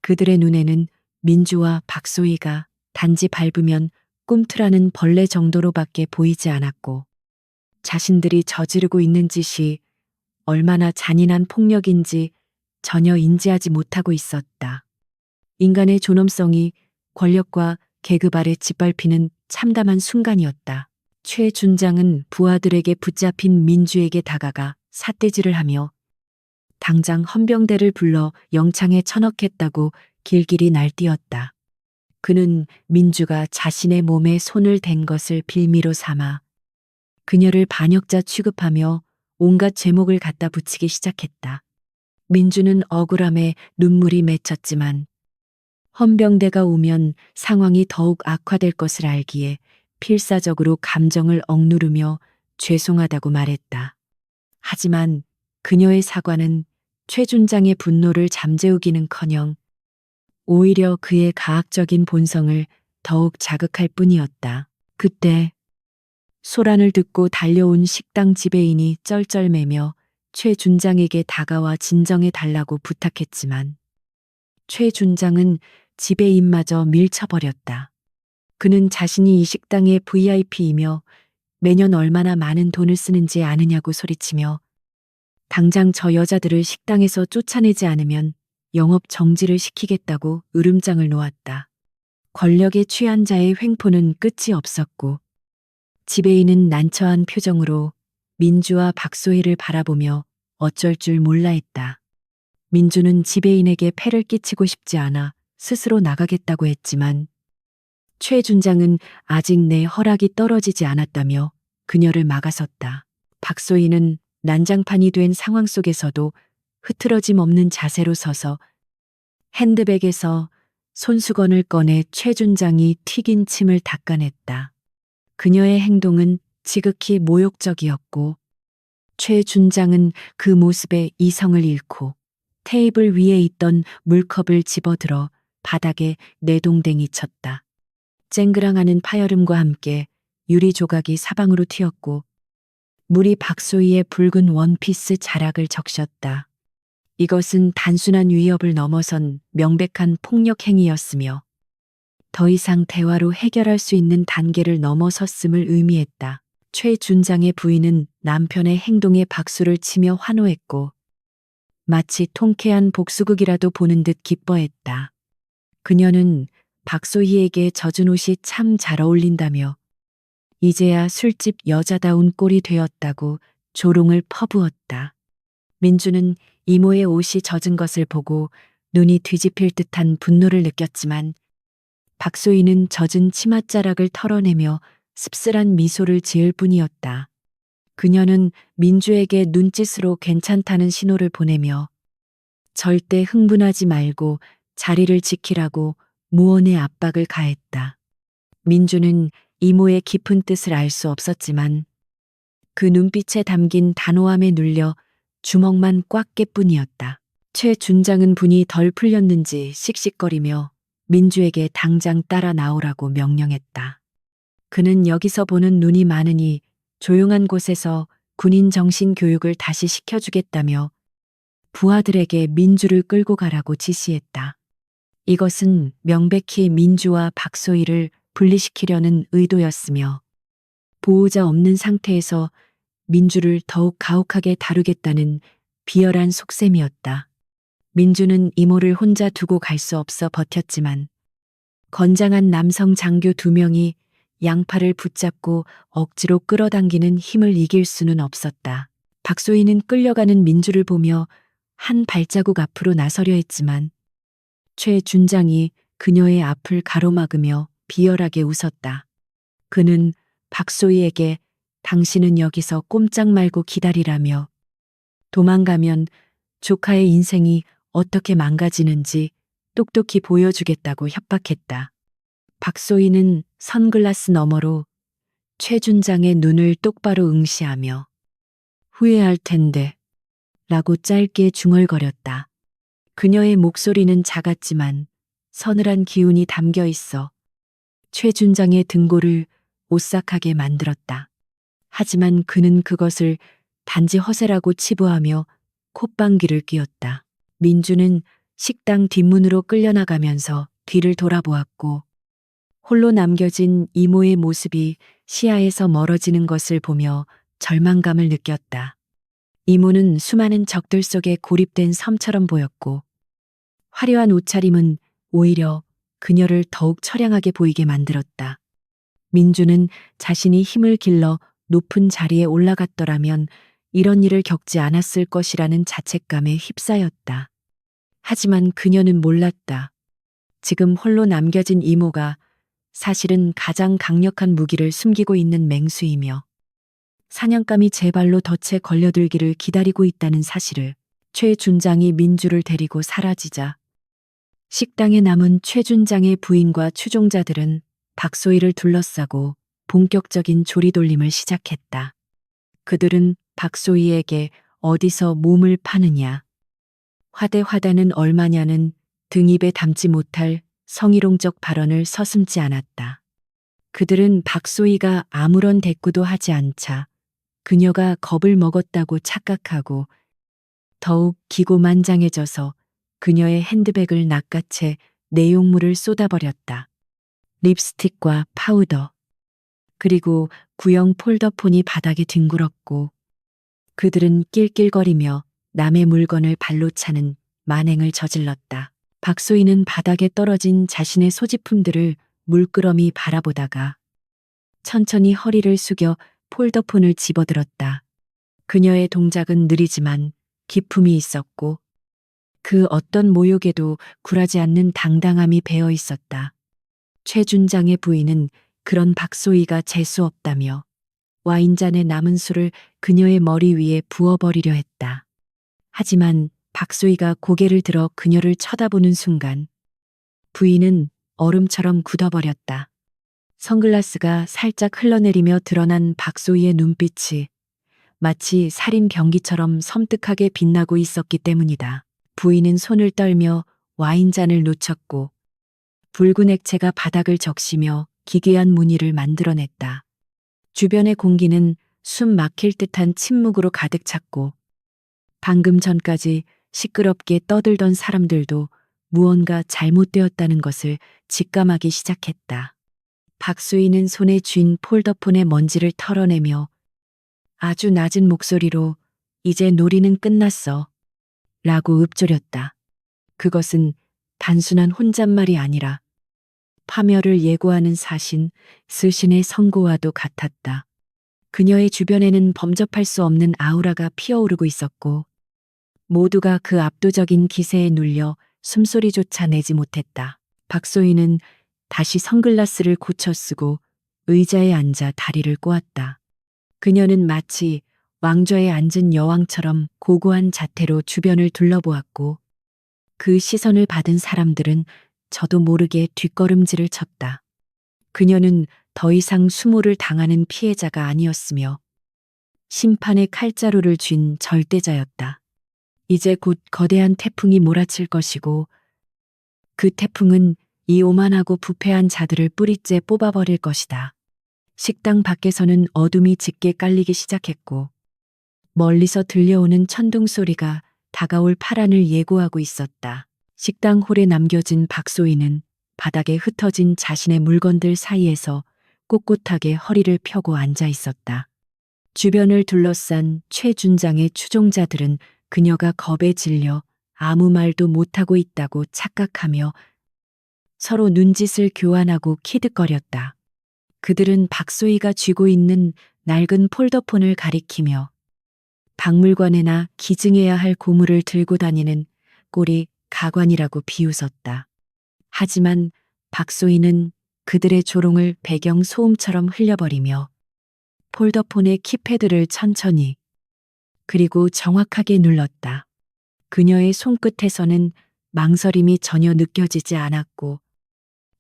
그들의 눈에는 민주와 박소희가 단지 밟으면 꿈틀하는 벌레 정도로밖에 보이지 않았고 자신들이 저지르고 있는 짓이 얼마나 잔인한 폭력인지 전혀 인지하지 못하고 있었다. 인간의 존엄성이 권력과 계급 아래 짓밟히는 참담한 순간이었다. 최 준장은 부하들에게 붙잡힌 민주에게 다가가 삿대질을 하며 당장 헌병대를 불러 영창에 처넣겠다고 길길이 날뛰었다. 그는 민주가 자신의 몸에 손을 댄 것을 빌미로 삼아 그녀를 반역자 취급하며 온갖 제목을 갖다 붙이기 시작했다. 민주는 억울함에 눈물이 맺혔지만 헌병대가 오면 상황이 더욱 악화될 것을 알기에 필사적으로 감정을 억누르며 죄송하다고 말했다. 하지만 그녀의 사과는 최 준장의 분노를 잠재우기는커녕 오히려 그의 가학적인 본성을 더욱 자극할 뿐이었다. 그때 소란을 듣고 달려온 식당 지배인이 쩔쩔매며 최 준장에게 다가와 진정해 달라고 부탁했지만 최 준장은 지배인마저 밀쳐버렸다. 그는 자신이 이 식당의 VIP이며 매년 얼마나 많은 돈을 쓰는지 아느냐고 소리치며 당장 저 여자들을 식당에서 쫓아내지 않으면 영업 정지를 시키겠다고 으름장을 놓았다. 권력에 취한 자의 횡포는 끝이 없었고 지배인은 난처한 표정으로 민주와 박소희를 바라보며 어쩔 줄 몰라 했다. 민주는 지배인에게 폐를 끼치고 싶지 않아 스스로 나가겠다고 했지만 최 준장은 아직 내 허락이 떨어지지 않았다며 그녀를 막아섰다. 박소희는 난장판이 된 상황 속에서도 흐트러짐 없는 자세로 서서 핸드백에서 손수건을 꺼내 최 준장이 튀긴 침을 닦아냈다. 그녀의 행동은 지극히 모욕적이었고 최 준장은 그 모습에 이성을 잃고 테이블 위에 있던 물컵을 집어들어 바닥에 내동댕이 쳤다. 쨍그랑하는 파열음과 함께 유리 조각이 사방으로 튀었고 물이 박소희의 붉은 원피스 자락을 적셨다. 이것은 단순한 위협을 넘어선 명백한 폭력 행위였으며 더 이상 대화로 해결할 수 있는 단계를 넘어섰음을 의미했다. 최 준장의 부인은 남편의 행동에 박수를 치며 환호했고 마치 통쾌한 복수극이라도 보는 듯 기뻐했다. 그녀는 박소희에게 젖은 옷이 참 잘 어울린다며 이제야 술집 여자다운 꼴이 되었다고 조롱을 퍼부었다. 민주는 이모의 옷이 젖은 것을 보고 눈이 뒤집힐 듯한 분노를 느꼈지만 박소희는 젖은 치맛자락을 털어내며 씁쓸한 미소를 지을 뿐이었다. 그녀는 민주에게 눈짓으로 괜찮다는 신호를 보내며 절대 흥분하지 말고 자리를 지키라고 무언의 압박을 가했다. 민주는 이모의 깊은 뜻을 알 수 없었지만 그 눈빛에 담긴 단호함에 눌려 주먹만 꽉 깰 뿐이었다. 최 준장은 분이 덜 풀렸는지 씩씩거리며 민주에게 당장 따라 나오라고 명령했다. 그는 여기서 보는 눈이 많으니 조용한 곳에서 군인 정신 교육을 다시 시켜주겠다며 부하들에게 민주를 끌고 가라고 지시했다. 이것은 명백히 민주와 박소희를 분리시키려는 의도였으며 보호자 없는 상태에서 민주를 더욱 가혹하게 다루겠다는 비열한 속셈이었다. 민주는 이모를 혼자 두고 갈 수 없어 버텼지만 건장한 남성 장교 2명이 양팔을 붙잡고 억지로 끌어당기는 힘을 이길 수는 없었다. 박소희는 끌려가는 민주를 보며 한 발자국 앞으로 나서려 했지만 최 준장이 그녀의 앞을 가로막으며 비열하게 웃었다. 그는 박소희에게 당신은 여기서 꼼짝 말고 기다리라며 도망가면 조카의 인생이 어떻게 망가지는지 똑똑히 보여주겠다고 협박했다. 박소희는 선글라스 너머로 최 준장의 눈을 똑바로 응시하며 후회할 텐데 라고 짧게 중얼거렸다. 그녀의 목소리는 작았지만 서늘한 기운이 담겨 있어 최 준장의 등골을 오싹하게 만들었다. 하지만 그는 그것을 단지 허세라고 치부하며 콧방귀를 뀌었다. 민주는 식당 뒷문으로 끌려나가면서 뒤를 돌아보았고 홀로 남겨진 이모의 모습이 시야에서 멀어지는 것을 보며 절망감을 느꼈다. 이모는 수많은 적들 속에 고립된 섬처럼 보였고 화려한 옷차림은 오히려 그녀를 더욱 처량하게 보이게 만들었다. 민주는 자신이 힘을 길러 높은 자리에 올라갔더라면 이런 일을 겪지 않았을 것이라는 자책감에 휩싸였다. 하지만 그녀는 몰랐다. 지금 홀로 남겨진 이모가 사실은 가장 강력한 무기를 숨기고 있는 맹수이며 사냥감이 제 발로 덫에 걸려들기를 기다리고 있다는 사실을. 최 준장이 민주를 데리고 사라지자 식당에 남은 최 준장의 부인과 추종자들은 박소희를 둘러싸고 본격적인 조리돌림을 시작했다. 그들은 박소희에게 어디서 몸을 파느냐, 화대화단은 얼마냐는 등입에 담지 못할 성희롱적 발언을 서슴지 않았다. 그들은 박소희가 아무런 대꾸도 하지 않자 그녀가 겁을 먹었다고 착각하고 더욱 기고만장해져서 그녀의 핸드백을 낚아채 내용물을 쏟아버렸다. 립스틱과 파우더, 그리고 구형 폴더폰이 바닥에 뒹굴었고 그들은 낄낄거리며 남의 물건을 발로 차는 만행을 저질렀다. 박소희는 바닥에 떨어진 자신의 소지품들을 물끄러미 바라보다가 천천히 허리를 숙여 폴더폰을 집어들었다. 그녀의 동작은 느리지만 기품이 있었고 그 어떤 모욕에도 굴하지 않는 당당함이 배어 있었다. 최 준장의 부인은 그런 박소희가 재수 없다며 와인잔에 남은 술을 그녀의 머리 위에 부어버리려 했다. 하지만 박소희가 고개를 들어 그녀를 쳐다보는 순간 부인은 얼음처럼 굳어버렸다. 선글라스가 살짝 흘러내리며 드러난 박소희의 눈빛이 마치 살인 병기처럼 섬뜩하게 빛나고 있었기 때문이다. 부인은 손을 떨며 와인잔을 놓쳤고 붉은 액체가 바닥을 적시며 기괴한 무늬를 만들어냈다. 주변의 공기는 숨 막힐 듯한 침묵으로 가득 찼고 방금 전까지 시끄럽게 떠들던 사람들도 무언가 잘못되었다는 것을 직감하기 시작했다. 박소희는 손에 쥔 폴더폰의 먼지를 털어내며 아주 낮은 목소리로 이제 놀이는 끝났어 라고 읊조렸다. 그것은 단순한 혼잣말이 아니라 파멸을 예고하는 사신, 스신의 선고와도 같았다. 그녀의 주변에는 범접할 수 없는 아우라가 피어오르고 있었고 모두가 그 압도적인 기세에 눌려 숨소리조차 내지 못했다. 박소희는 다시 선글라스를 고쳐 쓰고 의자에 앉아 다리를 꼬았다. 그녀는 마치 왕좌에 앉은 여왕처럼 고고한 자태로 주변을 둘러보았고 그 시선을 받은 사람들은 저도 모르게 뒷걸음질을 쳤다. 그녀는 더 이상 수모를 당하는 피해자가 아니었으며 심판의 칼자루를 쥔 절대자였다. 이제 곧 거대한 태풍이 몰아칠 것이고 그 태풍은 이 오만하고 부패한 자들을 뿌리째 뽑아버릴 것이다. 식당 밖에서는 어둠이 짙게 깔리기 시작했고 멀리서 들려오는 천둥 소리가 다가올 파란을 예고하고 있었다. 식당 홀에 남겨진 박소희는 바닥에 흩어진 자신의 물건들 사이에서 꼿꼿하게 허리를 펴고 앉아 있었다. 주변을 둘러싼 최준장의 추종자들은 그녀가 겁에 질려 아무 말도 못하고 있다고 착각하며 서로 눈짓을 교환하고 키득거렸다. 그들은 박소희가 쥐고 있는 낡은 폴더폰을 가리키며 박물관에나 기증해야 할 고물을 들고 다니는 꼴이 가관이라고 비웃었다. 하지만 박소희는 그들의 조롱을 배경 소음처럼 흘려버리며 폴더폰의 키패드를 천천히 그리고 정확하게 눌렀다. 그녀의 손끝에서는 망설임이 전혀 느껴지지 않았고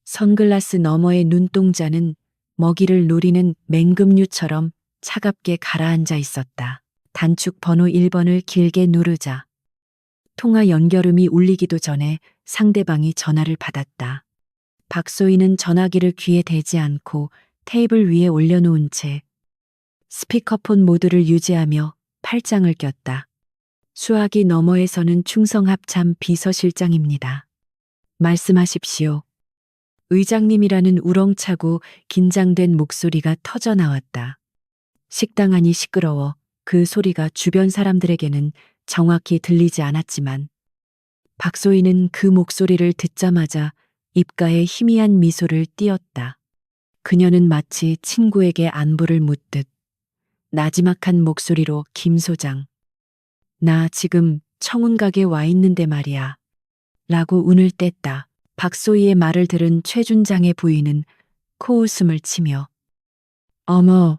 선글라스 너머의 눈동자는 먹이를 노리는 맹금류처럼 차갑게 가라앉아 있었다. 단축 번호 1번을 길게 누르자 통화 연결음이 울리기도 전에 상대방이 전화를 받았다. 박소희는 전화기를 귀에 대지 않고 테이블 위에 올려놓은 채 스피커폰 모드를 유지하며 팔짱을 꼈다. 수화기 너머에서는 충성합참 비서실장입니다. 말씀하십시오. 의장님이라는 우렁차고 긴장된 목소리가 터져 나왔다. 식당 안이 시끄러워 그 소리가 주변 사람들에게는 정확히 들리지 않았지만 박소희는 그 목소리를 듣자마자 입가에 희미한 미소를 띄었다. 그녀는 마치 친구에게 안부를 묻듯 나지막한 목소리로 김 소장, 나 지금 청운각에 와 있는데 말이야. 라고 운을 뗐다. 박소희의 말을 들은 최준장의 부인은 코웃음을 치며 어머,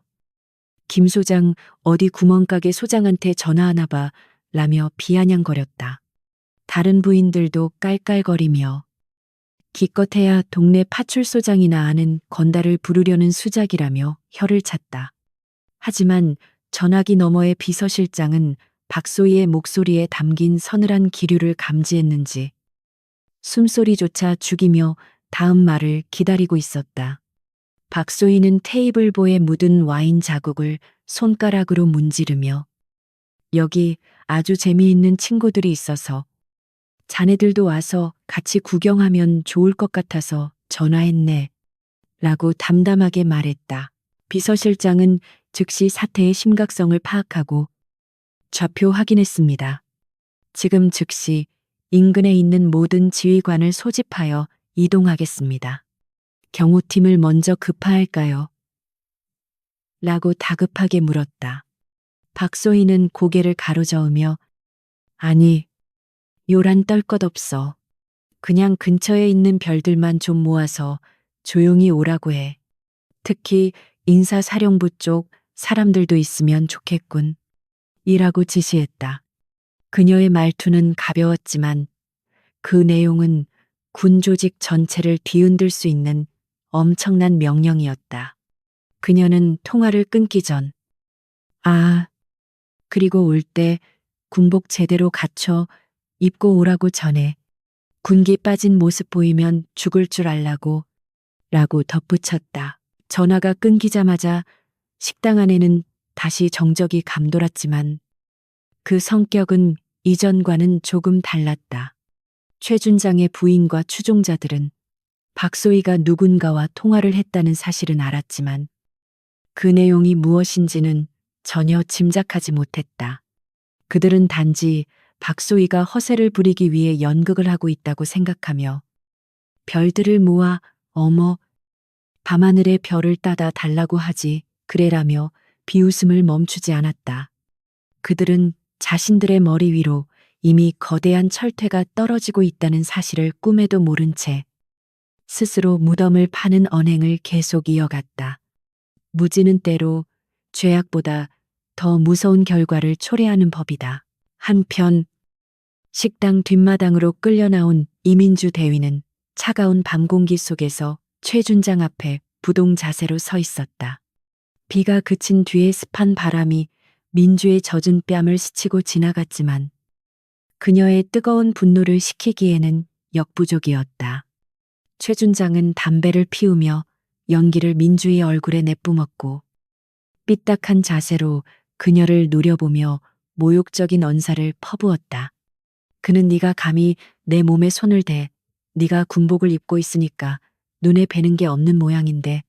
김 소장 어디 구멍가게 소장한테 전화하나 봐 라며 비아냥거렸다. 다른 부인들도 깔깔거리며 기껏해야 동네 파출소장이나 아는 건달을 부르려는 수작이라며 혀를 찼다. 하지만 전화기 너머의 비서실장은 박소희의 목소리에 담긴 서늘한 기류를 감지했는지 숨소리조차 죽이며 다음 말을 기다리고 있었다. 박소희는 테이블보에 묻은 와인 자국을 손가락으로 문지르며 여기 아주 재미있는 친구들이 있어서 자네들도 와서 같이 구경하면 좋을 것 같아서 전화했네. 라고 담담하게 말했다. 비서실장은 즉시 사태의 심각성을 파악하고 좌표 확인했습니다. 지금 즉시 인근에 있는 모든 지휘관을 소집하여 이동하겠습니다. 경호팀을 먼저 급파할까요? 라고 다급하게 물었다. 박소희는 고개를 가로저으며 아니, 요란 떨 것 없어. 그냥 근처에 있는 별들만 좀 모아서 조용히 오라고 해. 특히 인사사령부 쪽 사람들도 있으면 좋겠군. 이라고 지시했다. 그녀의 말투는 가벼웠지만 그 내용은 군 조직 전체를 뒤흔들 수 있는 엄청난 명령이었다. 그녀는 통화를 끊기 전, 그리고 올 때 군복 제대로 갖춰 입고 오라고 전해. 군기 빠진 모습 보이면 죽을 줄 알라고 라고 덧붙였다. 전화가 끊기자마자 식당 안에는 다시 정적이 감돌았지만 그 성격은 이전과는 조금 달랐다. 최준장의 부인과 추종자들은 박소희가 누군가와 통화를 했다는 사실은 알았지만 그 내용이 무엇인지는 전혀 짐작하지 못했다. 그들은 단지 박소희가 허세를 부리기 위해 연극을 하고 있다고 생각하며 별들을 모아 어머, 밤하늘의 별을 따다 달라고 하지 그래라며 비웃음을 멈추지 않았다. 그들은 자신들의 머리 위로 이미 거대한 철퇴가 떨어지고 있다는 사실을 꿈에도 모른 채 스스로 무덤을 파는 언행을 계속 이어갔다. 무지는 때로 죄악보다 더 무서운 결과를 초래하는 법이다. 한편 식당 뒷마당으로 끌려 나온 이민주 대위는 차가운 밤 공기 속에서 최준장 앞에 부동 자세로 서 있었다. 비가 그친 뒤에 습한 바람이 민주의 젖은 뺨을 스치고 지나갔지만 그녀의 뜨거운 분노를 식히기에는 역부족이었다. 최준장은 담배를 피우며 연기를 민주의 얼굴에 내뿜었고 삐딱한 자세로 그녀를 노려보며 모욕적인 언사를 퍼부었다. 그는 네가 감히 내 몸에 손을 대. 네가 군복을 입고 있으니까 눈에 뵈는 게 없는 모양인데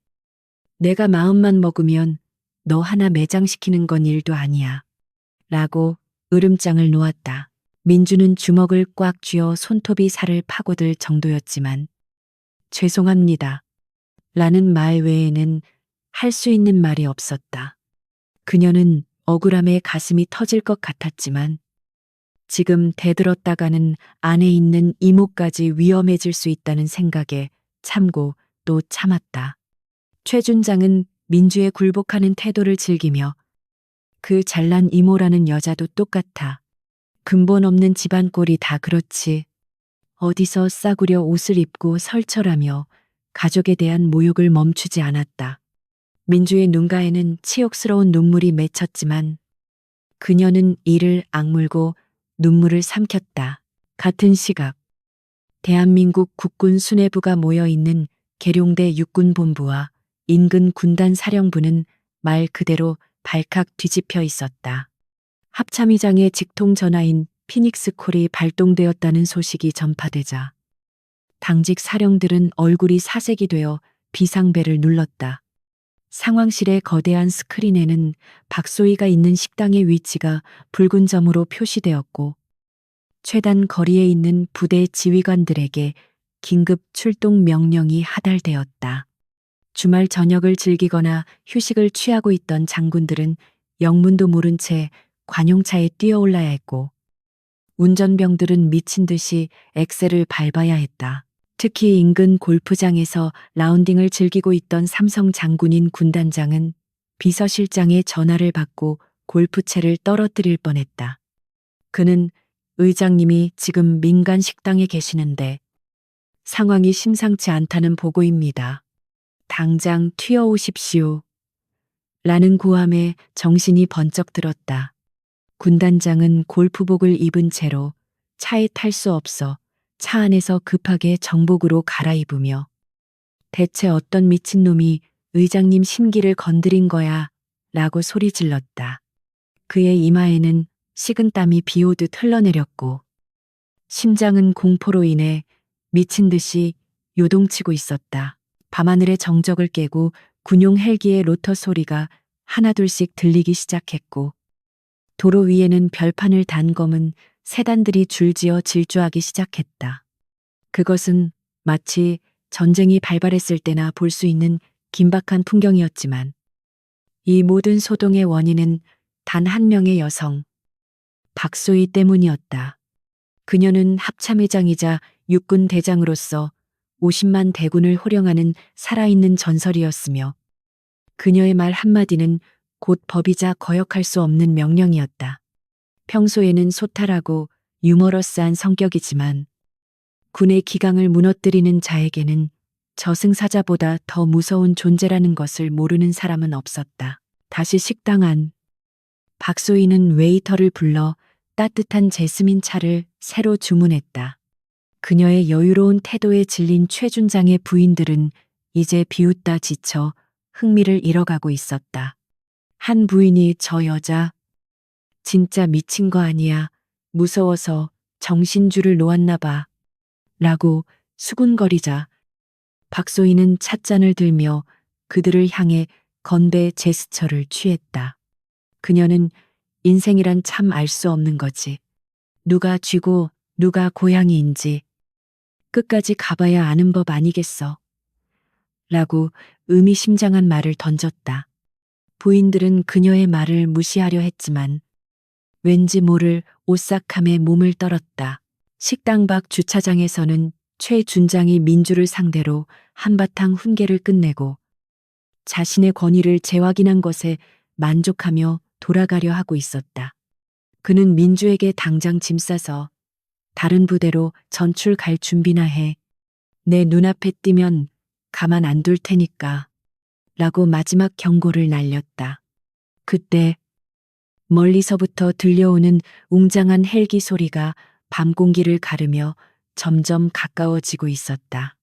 내가 마음만 먹으면 너 하나 매장시키는 건 일도 아니야. 라고 으름장을 놓았다. 민주는 주먹을 꽉 쥐어 손톱이 살을 파고들 정도였지만 죄송합니다. 라는 말 외에는 할 수 있는 말이 없었다. 그녀는 억울함에 가슴이 터질 것 같았지만 지금 대들었다가는 안에 있는 이모까지 위험해질 수 있다는 생각에 참고 또 참았다. 최 준장은 민주의 굴복하는 태도를 즐기며 그 잘난 이모라는 여자도 똑같아. 근본 없는 집안 꼴이 다 그렇지. 어디서 싸구려 옷을 입고 설철하며 가족에 대한 모욕을 멈추지 않았다. 민주의 눈가에는 치욕스러운 눈물이 맺혔지만 그녀는 이를 악물고 눈물을 삼켰다. 같은 시각 대한민국 국군 수뇌부가 모여 있는 계룡대 육군본부와 인근 군단 사령부는 말 그대로 발칵 뒤집혀 있었다. 합참의장의 직통 전화인 피닉스 콜이 발동되었다는 소식이 전파되자 당직 사령들은 얼굴이 사색이 되어 비상벨을 눌렀다. 상황실의 거대한 스크린에는 박소희가 있는 식당의 위치가 붉은 점으로 표시되었고 최단 거리에 있는 부대 지휘관들에게 긴급 출동 명령이 하달되었다. 주말 저녁을 즐기거나 휴식을 취하고 있던 장군들은 영문도 모른 채 관용차에 뛰어올라야 했고 운전병들은 미친 듯이 엑셀을 밟아야 했다. 특히 인근 골프장에서 라운딩을 즐기고 있던 삼성 장군인 군단장은 비서실장의 전화를 받고 골프채를 떨어뜨릴 뻔했다. 그는 의장님이 지금 민간 식당에 계시는데 상황이 심상치 않다는 보고입니다. 당장 튀어오십시오. 라는 고함에 정신이 번쩍 들었다. 군단장은 골프복을 입은 채로 차에 탈 수 없어 차 안에서 급하게 정복으로 갈아입으며 대체 어떤 미친놈이 의장님 심기를 건드린 거야 라고 소리 질렀다. 그의 이마에는 식은땀이 비오듯 흘러내렸고 심장은 공포로 인해 미친 듯이 요동치고 있었다. 밤하늘의 정적을 깨고 군용 헬기의 로터 소리가 하나둘씩 들리기 시작했고 도로 위에는 별판을 단 검은 세단들이 줄지어 질주하기 시작했다. 그것은 마치 전쟁이 발발했을 때나 볼 수 있는 긴박한 풍경이었지만 이 모든 소동의 원인은 단 한 명의 여성, 박소희 때문이었다. 그녀는 합참의장이자 육군 대장으로서 50만 대군을 호령하는 살아있는 전설이었으며 그녀의 말 한마디는 곧 법이자 거역할 수 없는 명령이었다. 평소에는 소탈하고 유머러스한 성격이지만 군의 기강을 무너뜨리는 자에게는 저승사자보다 더 무서운 존재라는 것을 모르는 사람은 없었다. 다시 식당 안. 박소희는 웨이터를 불러 따뜻한 제스민 차를 새로 주문했다. 그녀의 여유로운 태도에 질린 최 준장의 부인들은 이제 비웃다 지쳐 흥미를 잃어가고 있었다. 한 부인이 저 여자 진짜 미친 거 아니야. 무서워서 정신줄을 놓았나 봐. 라고 수군거리자 박소희는 찻잔을 들며 그들을 향해 건배 제스처를 취했다. 그녀는 인생이란 참 알 수 없는 거지. 누가 쥐고 누가 고양이인지 끝까지 가봐야 아는 법 아니겠어. 라고 의미심장한 말을 던졌다. 부인들은 그녀의 말을 무시하려 했지만 왠지 모를 오싹함에 몸을 떨었다. 식당 밖 주차장에서는 최 준장이 민주를 상대로 한바탕 훈계를 끝내고 자신의 권위를 재확인한 것에 만족하며 돌아가려 하고 있었다. 그는 민주에게 당장 짐 싸서 다른 부대로 전출 갈 준비나 해. 내 눈앞에 띄면 가만 안 둘 테니까. 라고 마지막 경고를 날렸다. 그때 멀리서부터 들려오는 웅장한 헬기 소리가 밤 공기를 가르며 점점 가까워지고 있었다.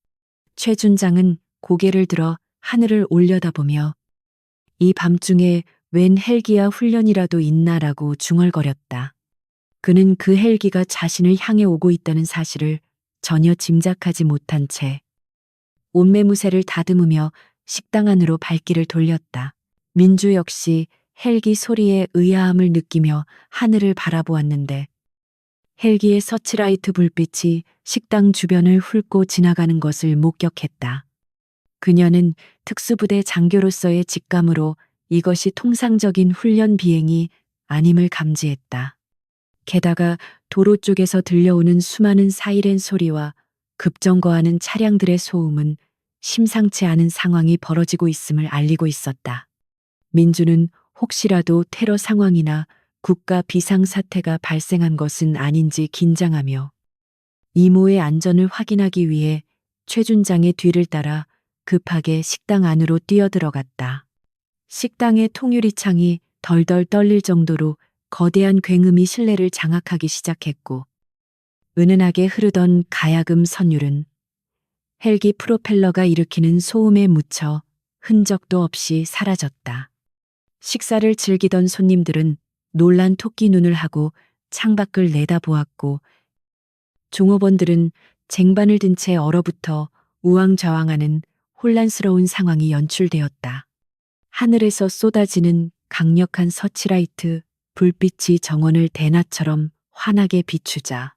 최 준장은 고개를 들어 하늘을 올려다보며 이 밤중에 웬 헬기야 훈련이라도 있나라고 중얼거렸다. 그는 그 헬기가 자신을 향해 오고 있다는 사실을 전혀 짐작하지 못한 채 옷매무새를 다듬으며 식당 안으로 발길을 돌렸다. 민주 역시 헬기 소리에 의아함을 느끼며 하늘을 바라보았는데 헬기의 서치라이트 불빛이 식당 주변을 훑고 지나가는 것을 목격했다. 그녀는 특수부대 장교로서의 직감으로 이것이 통상적인 훈련 비행이 아님을 감지했다. 게다가 도로 쪽에서 들려오는 수많은 사이렌 소리와 급정거하는 차량들의 소음은 심상치 않은 상황이 벌어지고 있음을 알리고 있었다. 민주는 혹시라도 테러 상황이나 국가 비상사태가 발생한 것은 아닌지 긴장하며 이모의 안전을 확인하기 위해 최준장의 뒤를 따라 급하게 식당 안으로 뛰어들어갔다. 식당의 통유리창이 덜덜 떨릴 정도로 거대한 굉음이 실내를 장악하기 시작했고 은은하게 흐르던 가야금 선율은 헬기 프로펠러가 일으키는 소음에 묻혀 흔적도 없이 사라졌다. 식사를 즐기던 손님들은 놀란 토끼 눈을 하고 창밖을 내다보았고 종업원들은 쟁반을 든 채 얼어붙어 우왕좌왕하는 혼란스러운 상황이 연출되었다. 하늘에서 쏟아지는 강력한 서치라이트 불빛이 정원을 대낮처럼 환하게 비추자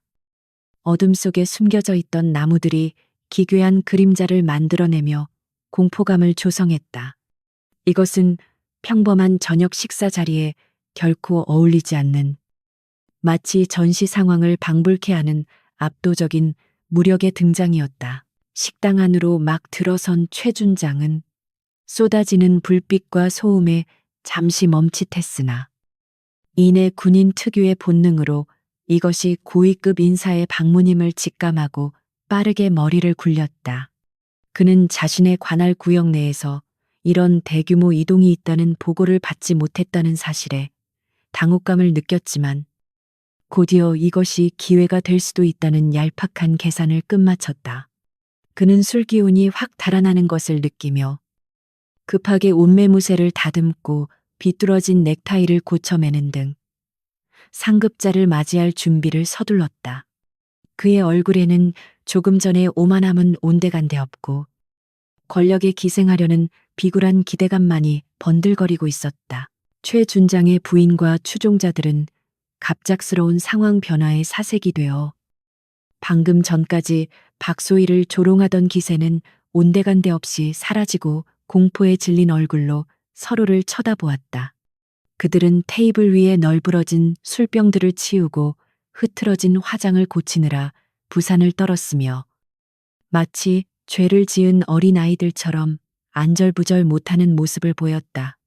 어둠 속에 숨겨져 있던 나무들이 기괴한 그림자를 만들어내며 공포감을 조성했다. 이것은 평범한 저녁 식사 자리에 결코 어울리지 않는 마치 전시 상황을 방불케 하는 압도적인 무력의 등장이었다. 식당 안으로 막 들어선 최준장은 쏟아지는 불빛과 소음에 잠시 멈칫했으나 이내 군인 특유의 본능으로 이것이 고위급 인사의 방문임을 직감하고 빠르게 머리를 굴렸다. 그는 자신의 관할 구역 내에서 이런 대규모 이동이 있다는 보고를 받지 못했다는 사실에 당혹감을 느꼈지만 곧이어 이것이 기회가 될 수도 있다는 얄팍한 계산을 끝마쳤다. 그는 술기운이 확 달아나는 것을 느끼며 급하게 옷매무새를 다듬고 비뚤어진 넥타이를 고쳐매는 등 상급자를 맞이할 준비를 서둘렀다. 그의 얼굴에는 조금 전에 오만함은 온데간데 없고 권력에 기생하려는 비굴한 기대감만이 번들거리고 있었다. 최 준장의 부인과 추종자들은 갑작스러운 상황 변화에 사색이 되어 방금 전까지 박소희를 조롱하던 기세는 온데간데 없이 사라지고 공포에 질린 얼굴로 서로를 쳐다보았다. 그들은 테이블 위에 널브러진 술병들을 치우고 흐트러진 화장을 고치느라 부산을 떨었으며 마치 죄를 지은 어린아이들처럼 안절부절 못하는 모습을 보였다.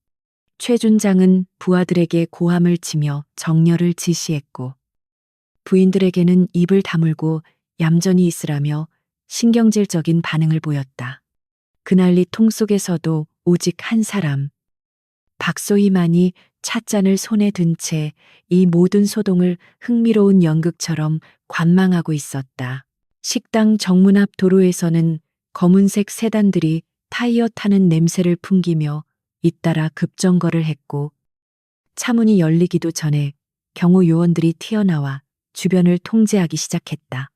최 준장은 부하들에게 고함을 치며 정렬을 지시했고 부인들에게는 입을 다물고 얌전히 있으라며 신경질적인 반응을 보였다. 그 난리 통 속에서도 오직 한 사람, 박소희만이 찻잔을 손에 든 채 이 모든 소동을 흥미로운 연극처럼 관망하고 있었다. 식당 정문 앞 도로에서는 검은색 세단들이 타이어 타는 냄새를 풍기며 잇따라 급정거를 했고 차문이 열리기도 전에 경호 요원들이 튀어나와 주변을 통제하기 시작했다.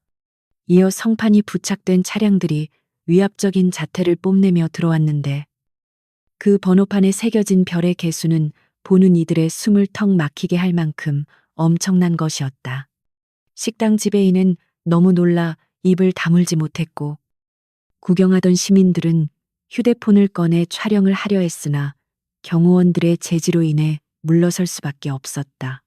이어 성판이 부착된 차량들이 위압적인 자태를 뽐내며 들어왔는데 그 번호판에 새겨진 별의 개수는 보는 이들의 숨을 턱 막히게 할 만큼 엄청난 것이었다. 식당 지배인은 너무 놀라 입을 다물지 못했고 구경하던 시민들은 휴대폰을 꺼내 촬영을 하려 했으나 경호원들의 제지로 인해 물러설 수밖에 없었다.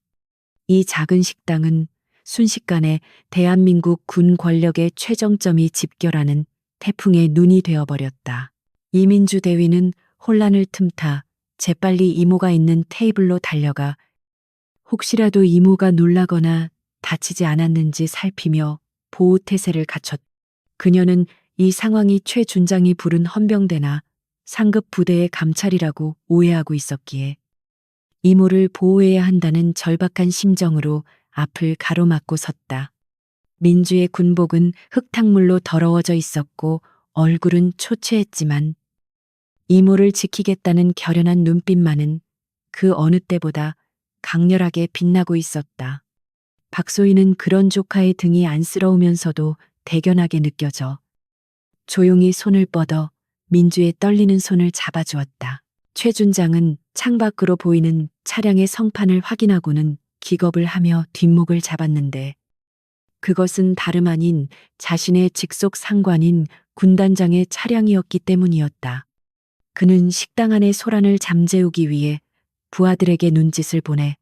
이 작은 식당은 순식간에 대한민국 군 권력의 최정점이 집결하는 태풍의 눈이 되어버렸다. 이민주 대위는 혼란을 틈타 재빨리 이모가 있는 테이블로 달려가 혹시라도 이모가 놀라거나 다치지 않았는지 살피며 보호태세를 갖췄다. 그녀는 이 상황이 최 준장이 부른 헌병대나 상급 부대의 감찰이라고 오해하고 있었기에 이모를 보호해야 한다는 절박한 심정으로 앞을 가로막고 섰다. 민주의 군복은 흙탕물로 더러워져 있었고 얼굴은 초췌했지만 이모를 지키겠다는 결연한 눈빛만은 그 어느 때보다 강렬하게 빛나고 있었다. 박소희는 그런 조카의 등이 안쓰러우면서도 대견하게 느껴져 조용히 손을 뻗어 민주의 떨리는 손을 잡아주었다. 최 준장은 창밖으로 보이는 차량의 성판을 확인하고는 기겁을 하며 뒷목을 잡았는데 그것은 다름 아닌 자신의 직속 상관인 군단장의 차량이었기 때문이었다. 그는 식당 안의 소란을 잠재우기 위해 부하들에게 눈짓을 보내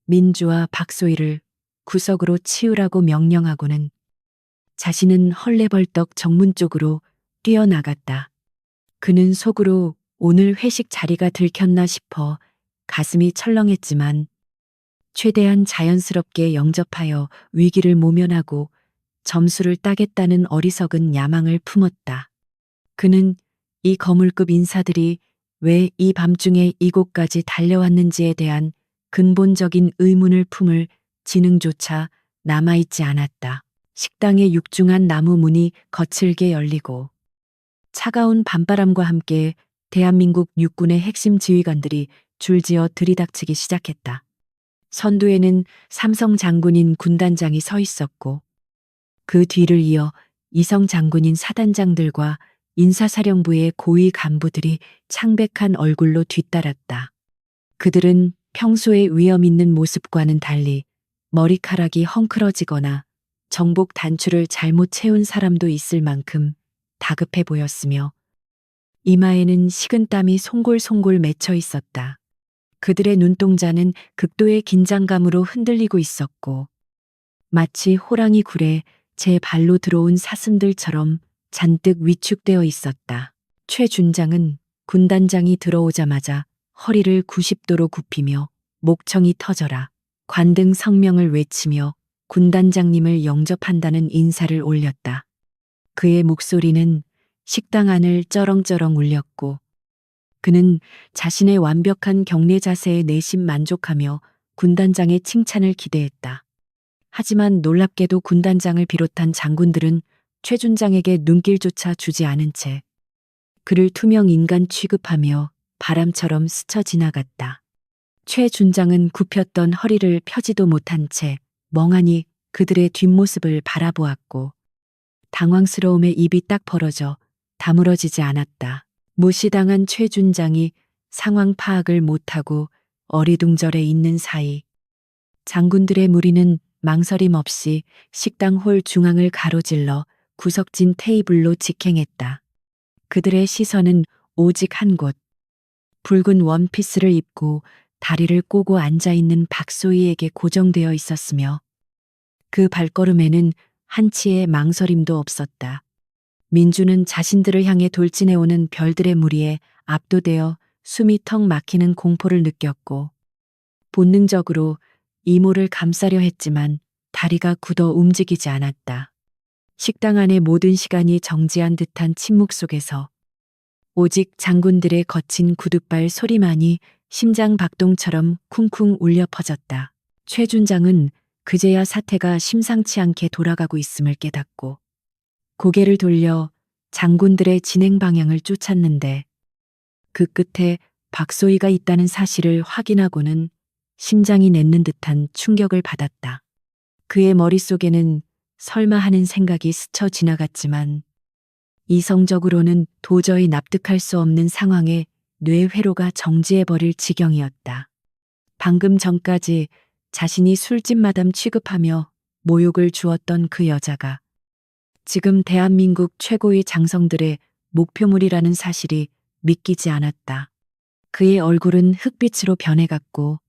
민주와 박소희를 구석으로 치우라고 명령하고는 자신은 헐레벌떡 정문 쪽으로 뛰어나갔다. 그는 속으로 오늘 회식 자리가 들켰나 싶어 가슴이 철렁했지만 최대한 자연스럽게 영접하여 위기를 모면하고 점수를 따겠다는 어리석은 야망을 품었다. 그는 이 거물급 인사들이 왜 이 밤중에 이곳까지 달려왔는지에 대한 근본적인 의문을 품을 지능조차 남아있지 않았다. 식당의 육중한 나무 문이 거칠게 열리고 차가운 밤바람과 함께 대한민국 육군의 핵심 지휘관들이 줄지어 들이닥치기 시작했다. 선두에는 삼성 장군인 군단장이 서 있었고 그 뒤를 이어 이성 장군인 사단장들과 인사사령부의 고위 간부들이 창백한 얼굴로 뒤따랐다. 그들은 평소의 위험 있는 모습과는 달리 머리카락이 헝클어지거나 정복 단추를 잘못 채운 사람도 있을 만큼 다급해 보였으며 이마에는 식은땀이 송골송골 맺혀 있었다. 그들의 눈동자는 극도의 긴장감으로 흔들리고 있었고 마치 호랑이 굴에 제 발로 들어온 사슴들처럼 잔뜩 위축되어 있었다. 최 준장은 군단장이 들어오자마자 허리를 90도로 굽히며 목청이 터져라 관등 성명을 외치며 군단장님을 영접한다는 인사를 올렸다. 그의 목소리는 식당 안을 쩌렁쩌렁 울렸고 그는 자신의 완벽한 경례 자세에 내심 만족하며 군단장의 칭찬을 기대했다. 하지만 놀랍게도 군단장을 비롯한 장군들은 최 준장에게 눈길조차 주지 않은 채 그를 투명 인간 취급하며 바람처럼 스쳐 지나갔다. 최 준장은 굽혔던 허리를 펴지도 못한 채 멍하니 그들의 뒷모습을 바라보았고 당황스러움에 입이 딱 벌어져 다물어지지 않았다. 무시당한 최 준장이 상황 파악을 못하고 어리둥절해 있는 사이 장군들의 무리는 망설임 없이 식당 홀 중앙을 가로질러 구석진 테이블로 직행했다. 그들의 시선은 오직 한 곳, 붉은 원피스를 입고 다리를 꼬고 앉아있는 박소희에게 고정되어 있었으며 그 발걸음에는 한치의 망설임도 없었다. 민주는 자신들을 향해 돌진해오는 별들의 무리에 압도되어 숨이 턱 막히는 공포를 느꼈고 본능적으로 이모를 감싸려 했지만 다리가 굳어 움직이지 않았다. 식당 안의 모든 시간이 정지한 듯한 침묵 속에서 오직 장군들의 거친 구둣발 소리만이 심장 박동처럼 쿵쿵 울려 퍼졌다. 최 준장은 그제야 사태가 심상치 않게 돌아가고 있음을 깨닫고 고개를 돌려 장군들의 진행 방향을 쫓았는데 그 끝에 박소희가 있다는 사실을 확인하고는 심장이 냈는 듯한 충격을 받았다. 그의 머릿속에는 설마 하는 생각이 스쳐 지나갔지만 이성적으로는 도저히 납득할 수 없는 상황에 뇌회로가 정지해버릴 지경이었다. 방금 전까지 자신이 술집 마담 취급하며 모욕을 주었던 그 여자가 지금 대한민국 최고의 장성들의 목표물이라는 사실이 믿기지 않았다. 그의 얼굴은 흑빛으로 변해갔고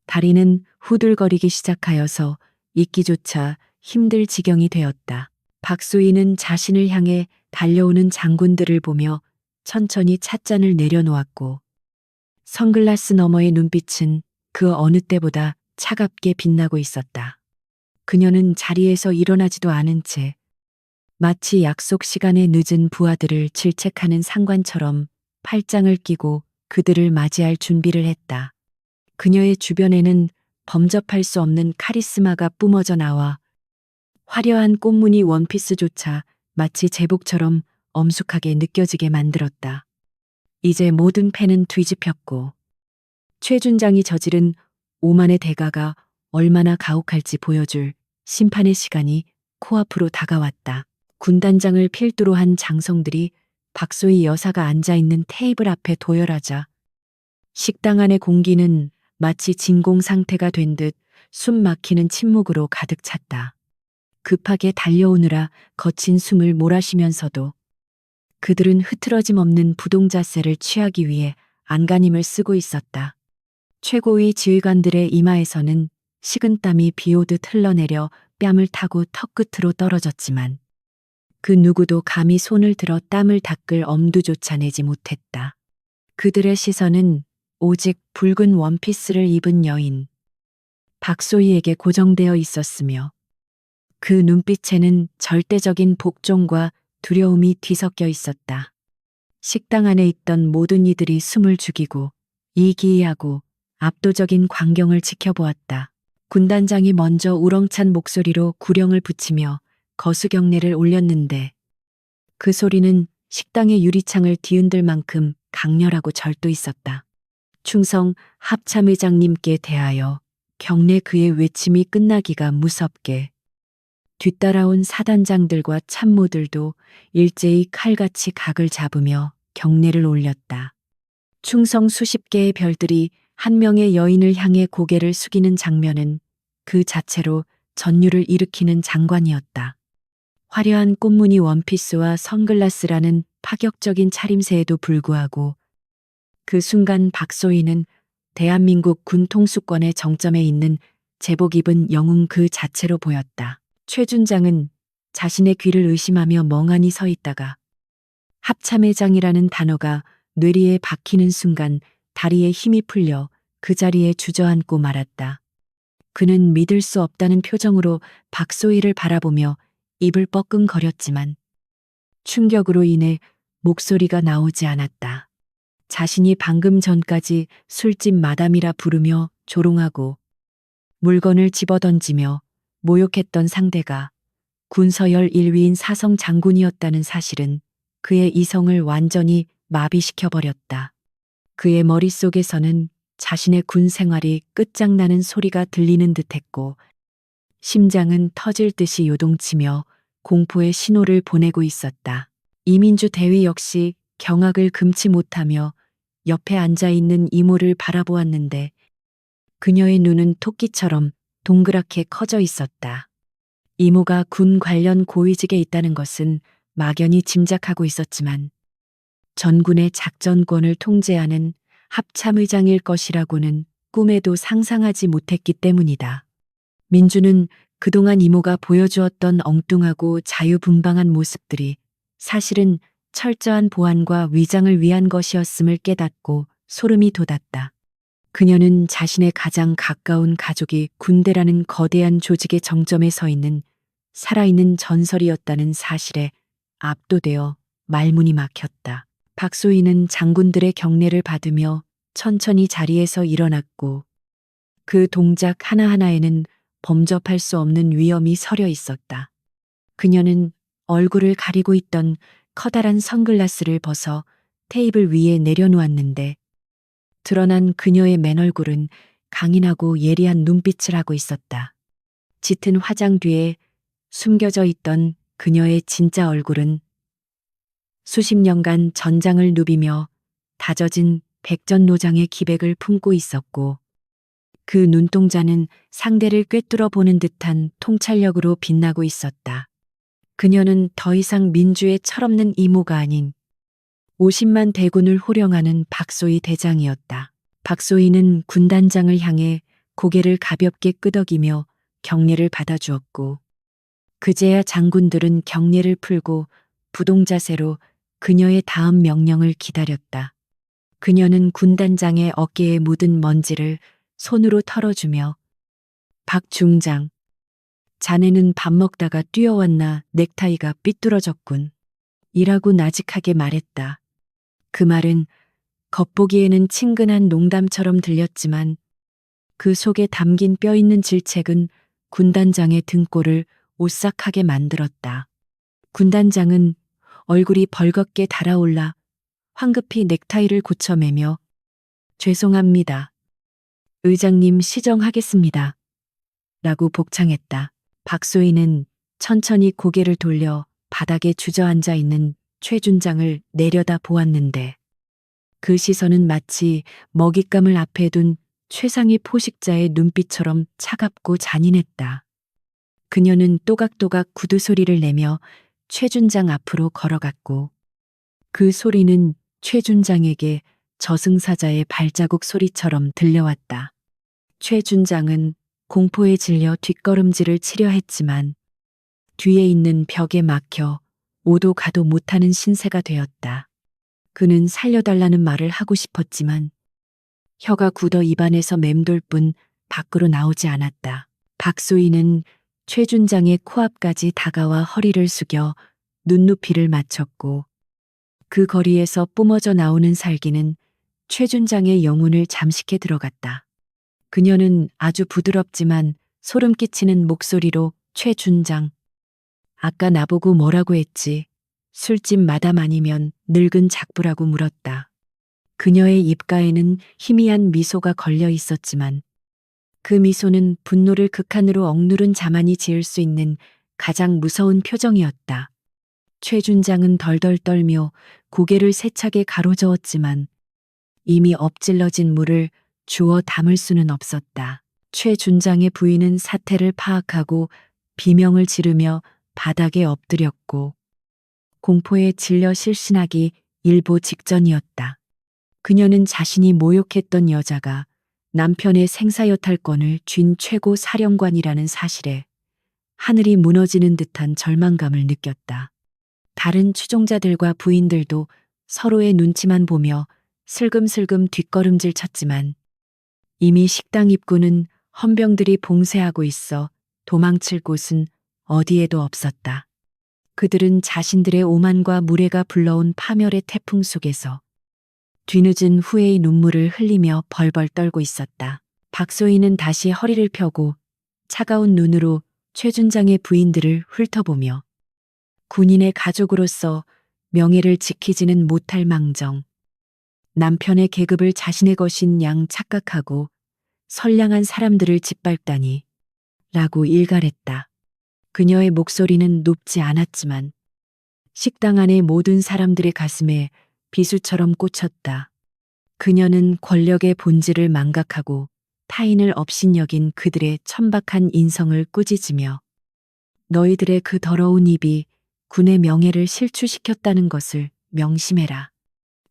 다리는 후들거리기 시작하여서 있기조차 힘들 지경이 되었다. 박소희는 자신을 향해 달려오는 장군들을 보며 천천히 찻잔을 내려놓았고 선글라스 너머의 눈빛은 그 어느 때보다 차갑게 빛나고 있었다. 그녀는 자리에서 일어나지도 않은 채 마치 약속 시간에 늦은 부하들을 질책하는 상관처럼 팔짱을 끼고 그들을 맞이할 준비를 했다. 그녀의 주변에는 범접할 수 없는 카리스마가 뿜어져 나와 화려한 꽃무늬 원피스조차 마치 제복처럼 엄숙하게 느껴지게 만들었다. 이제 모든 패는 뒤집혔고 최 준장이 저지른 오만의 대가가 얼마나 가혹할지 보여줄 심판의 시간이 코앞으로 다가왔다. 군단장을 필두로 한 장성들이 박소희 여사가 앉아있는 테이블 앞에 도열하자 식당 안의 공기는 마치 진공 상태가 된 듯 숨 막히는 침묵으로 가득 찼다. 급하게 달려오느라 거친 숨을 몰아쉬면서도 그들은 흐트러짐 없는 부동자세를 취하기 위해 안간힘을 쓰고 있었다. 최고위 지휘관들의 이마에서는 식은땀이 비오듯 흘러내려 뺨을 타고 턱끝으로 떨어졌지만 그 누구도 감히 손을 들어 땀을 닦을 엄두조차 내지 못했다. 그들의 시선은 오직 붉은 원피스를 입은 여인 박소희에게 고정되어 있었으며 그 눈빛에는 절대적인 복종과 두려움이 뒤섞여 있었다. 식당 안에 있던 모든 이들이 숨을 죽이고 이기이하고 압도적인 광경을 지켜보았다. 군단장이 먼저 우렁찬 목소리로 구령을 붙이며 거수경례를 올렸는데 그 소리는 식당의 유리창을 뒤흔들 만큼 강렬하고 절도 있었다. 충성 합참의장님께 대하여 경례 그의 외침이 끝나기가 무섭게 뒤따라온 사단장들과 참모들도 일제히 칼같이 각을 잡으며 경례를 올렸다. 충성 수십 개의 별들이 한 명의 여인을 향해 고개를 숙이는 장면은 그 자체로 전율을 일으키는 장관이었다. 화려한 꽃무늬 원피스와 선글라스라는 파격적인 차림새에도 불구하고 그 순간 박소희는 대한민국 군 통수권의 정점에 있는 제복 입은 영웅 그 자체로 보였다. 최준장은 자신의 귀를 의심하며 멍하니 서 있다가 합참의장이라는 단어가 뇌리에 박히는 순간 다리에 힘이 풀려 그 자리에 주저앉고 말았다. 그는 믿을 수 없다는 표정으로 박소희를 바라보며 입을 뻐끔거렸지만 충격으로 인해 목소리가 나오지 않았다. 자신이 방금 전까지 술집 마담이라 부르며 조롱하고 물건을 집어던지며 모욕했던 상대가 군서열 1위인 사성 장군이었다는 사실은 그의 이성을 완전히 마비시켜버렸다. 그의 머릿속에서는 자신의 군 생활이 끝장나는 소리가 들리는 듯했고 심장은 터질 듯이 요동치며 공포의 신호를 보내고 있었다. 이민주 대위 역시 경악을 금치 못하며 옆에 앉아있는 이모를 바라보았는데 그녀의 눈은 토끼처럼 동그랗게 커져 있었다. 이모가 군 관련 고위직에 있다는 것은 막연히 짐작하고 있었지만 전군의 작전권을 통제하는 합참의장일 것이라고는 꿈에도 상상하지 못했기 때문이다. 민주는 그동안 이모가 보여주었던 엉뚱하고 자유분방한 모습들이 사실은 철저한 보안과 위장을 위한 것이었음을 깨닫고 소름이 돋았다. 그녀는 자신의 가장 가까운 가족이 군대라는 거대한 조직의 정점에 서 있는 살아있는 전설이었다는 사실에 압도되어 말문이 막혔다. 박소희는 장군들의 경례를 받으며 천천히 자리에서 일어났고 그 동작 하나하나에는 범접할 수 없는 위험이 서려 있었다. 그녀는 얼굴을 가리고 있던 커다란 선글라스를 벗어 테이블 위에 내려놓았는데 드러난 그녀의 맨얼굴은 강인하고 예리한 눈빛을 하고 있었다. 짙은 화장 뒤에 숨겨져 있던 그녀의 진짜 얼굴은 수십 년간 전장을 누비며 다져진 백전노장의 기백을 품고 있었고 그 눈동자는 상대를 꿰뚫어 보는 듯한 통찰력으로 빛나고 있었다. 그녀는 더 이상 민주의 철없는 이모가 아닌 50만 대군을 호령하는 박소희 대장이었다. 박소희는 군단장을 향해 고개를 가볍게 끄덕이며 경례를 받아주었고 그제야 장군들은 경례를 풀고 부동자세로 그녀의 다음 명령을 기다렸다. 그녀는 군단장의 어깨에 묻은 먼지를 손으로 털어주며 박 중장, 자네는 밥 먹다가 뛰어왔나 넥타이가 삐뚤어졌군. 이라고 나직하게 말했다. 그 말은 겉보기에는 친근한 농담처럼 들렸지만 그 속에 담긴 뼈 있는 질책은 군단장의 등골을 오싹하게 만들었다. 군단장은 얼굴이 벌겋게 달아올라 황급히 넥타이를 고쳐매며 죄송합니다. 의장님 시정하겠습니다. 라고 복창했다. 박소희는 천천히 고개를 돌려 바닥에 주저앉아 있는 최준장을 내려다 보았는데 그 시선은 마치 먹잇감을 앞에 둔 최상위 포식자의 눈빛처럼 차갑고 잔인했다. 그녀는 또각또각 구두 소리를 내며 최준장 앞으로 걸어갔고 그 소리는 최준장에게 저승사자의 발자국 소리처럼 들려왔다. 최준장은 공포에 질려 뒷걸음질을 치려 했지만 뒤에 있는 벽에 막혀 오도 가도 못하는 신세가 되었다. 그는 살려달라는 말을 하고 싶었지만 혀가 굳어 입안에서 맴돌 뿐 밖으로 나오지 않았다. 박소희는 최준장의 코앞까지 다가와 허리를 숙여 눈높이를 맞췄고 그 거리에서 뿜어져 나오는 살기는 최준장의 영혼을 잠식해 들어갔다. 그녀는 아주 부드럽지만 소름 끼치는 목소리로 최준장, 아까 나보고 뭐라고 했지? 술집 마담 아니면 늙은 작부라고 물었다. 그녀의 입가에는 희미한 미소가 걸려 있었지만 그 미소는 분노를 극한으로 억누른 자만이 지을 수 있는 가장 무서운 표정이었다. 최준장은 덜덜 떨며 고개를 세차게 가로저었지만 이미 엎질러진 물을 주워 담을 수는 없었다. 최준장의 부인은 사태를 파악하고 비명을 지르며 바닥에 엎드렸고 공포에 질려 실신하기 일보 직전이었다. 그녀는 자신이 모욕했던 여자가 남편의 생사여탈권을 쥔 최고 사령관이라는 사실에 하늘이 무너지는 듯한 절망감을 느꼈다. 다른 추종자들과 부인들도 서로의 눈치만 보며 슬금슬금 뒷걸음질 쳤지만 이미 식당 입구는 헌병들이 봉쇄하고 있어 도망칠 곳은 어디에도 없었다. 그들은 자신들의 오만과 무례가 불러온 파멸의 태풍 속에서 뒤늦은 후회의 눈물을 흘리며 벌벌 떨고 있었다. 박소희는 다시 허리를 펴고 차가운 눈으로 최준장의 부인들을 훑어보며 군인의 가족으로서 명예를 지키지는 못할 망정 남편의 계급을 자신의 것인 양 착각하고 선량한 사람들을 짓밟다니 라고 일갈했다. 그녀의 목소리는 높지 않았지만 식당 안의 모든 사람들의 가슴에 비수처럼 꽂혔다. 그녀는 권력의 본질을 망각하고 타인을 업신여긴 그들의 천박한 인성을 꾸짖으며 너희들의 그 더러운 입이 군의 명예를 실추시켰다는 것을 명심해라.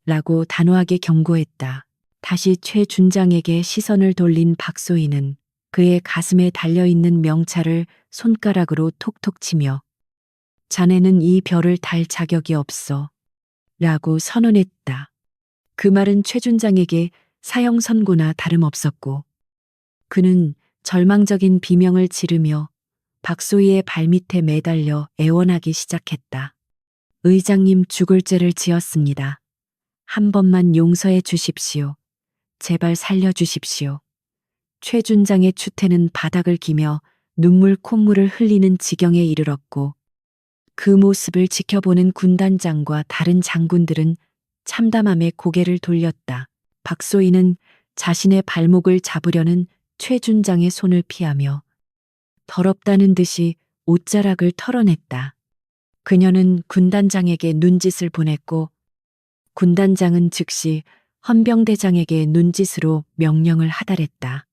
라고 단호하게 경고했다. 다시 최준장에게 시선을 돌린 박소희는 그의 가슴에 달려있는 명찰을 손가락으로 톡톡 치며 자네는 이 별을 달 자격이 없어. 라고 선언했다. 그 말은 최준장에게 사형 선고나 다름없었고 그는 절망적인 비명을 지르며 박소희의 발밑에 매달려 애원하기 시작했다. 의장님 죽을 죄를 지었습니다. 한 번만 용서해 주십시오. 제발 살려주십시오. 최준장의 추태는 바닥을 기며 눈물 콧물을 흘리는 지경에 이르렀고 그 모습을 지켜보는 군단장과 다른 장군들은 참담함에 고개를 돌렸다. 박소희는 자신의 발목을 잡으려는 최준장의 손을 피하며 더럽다는 듯이 옷자락을 털어냈다. 그녀는 군단장에게 눈짓을 보냈고 군단장은 즉시 헌병대장에게 눈짓으로 명령을 하달했다.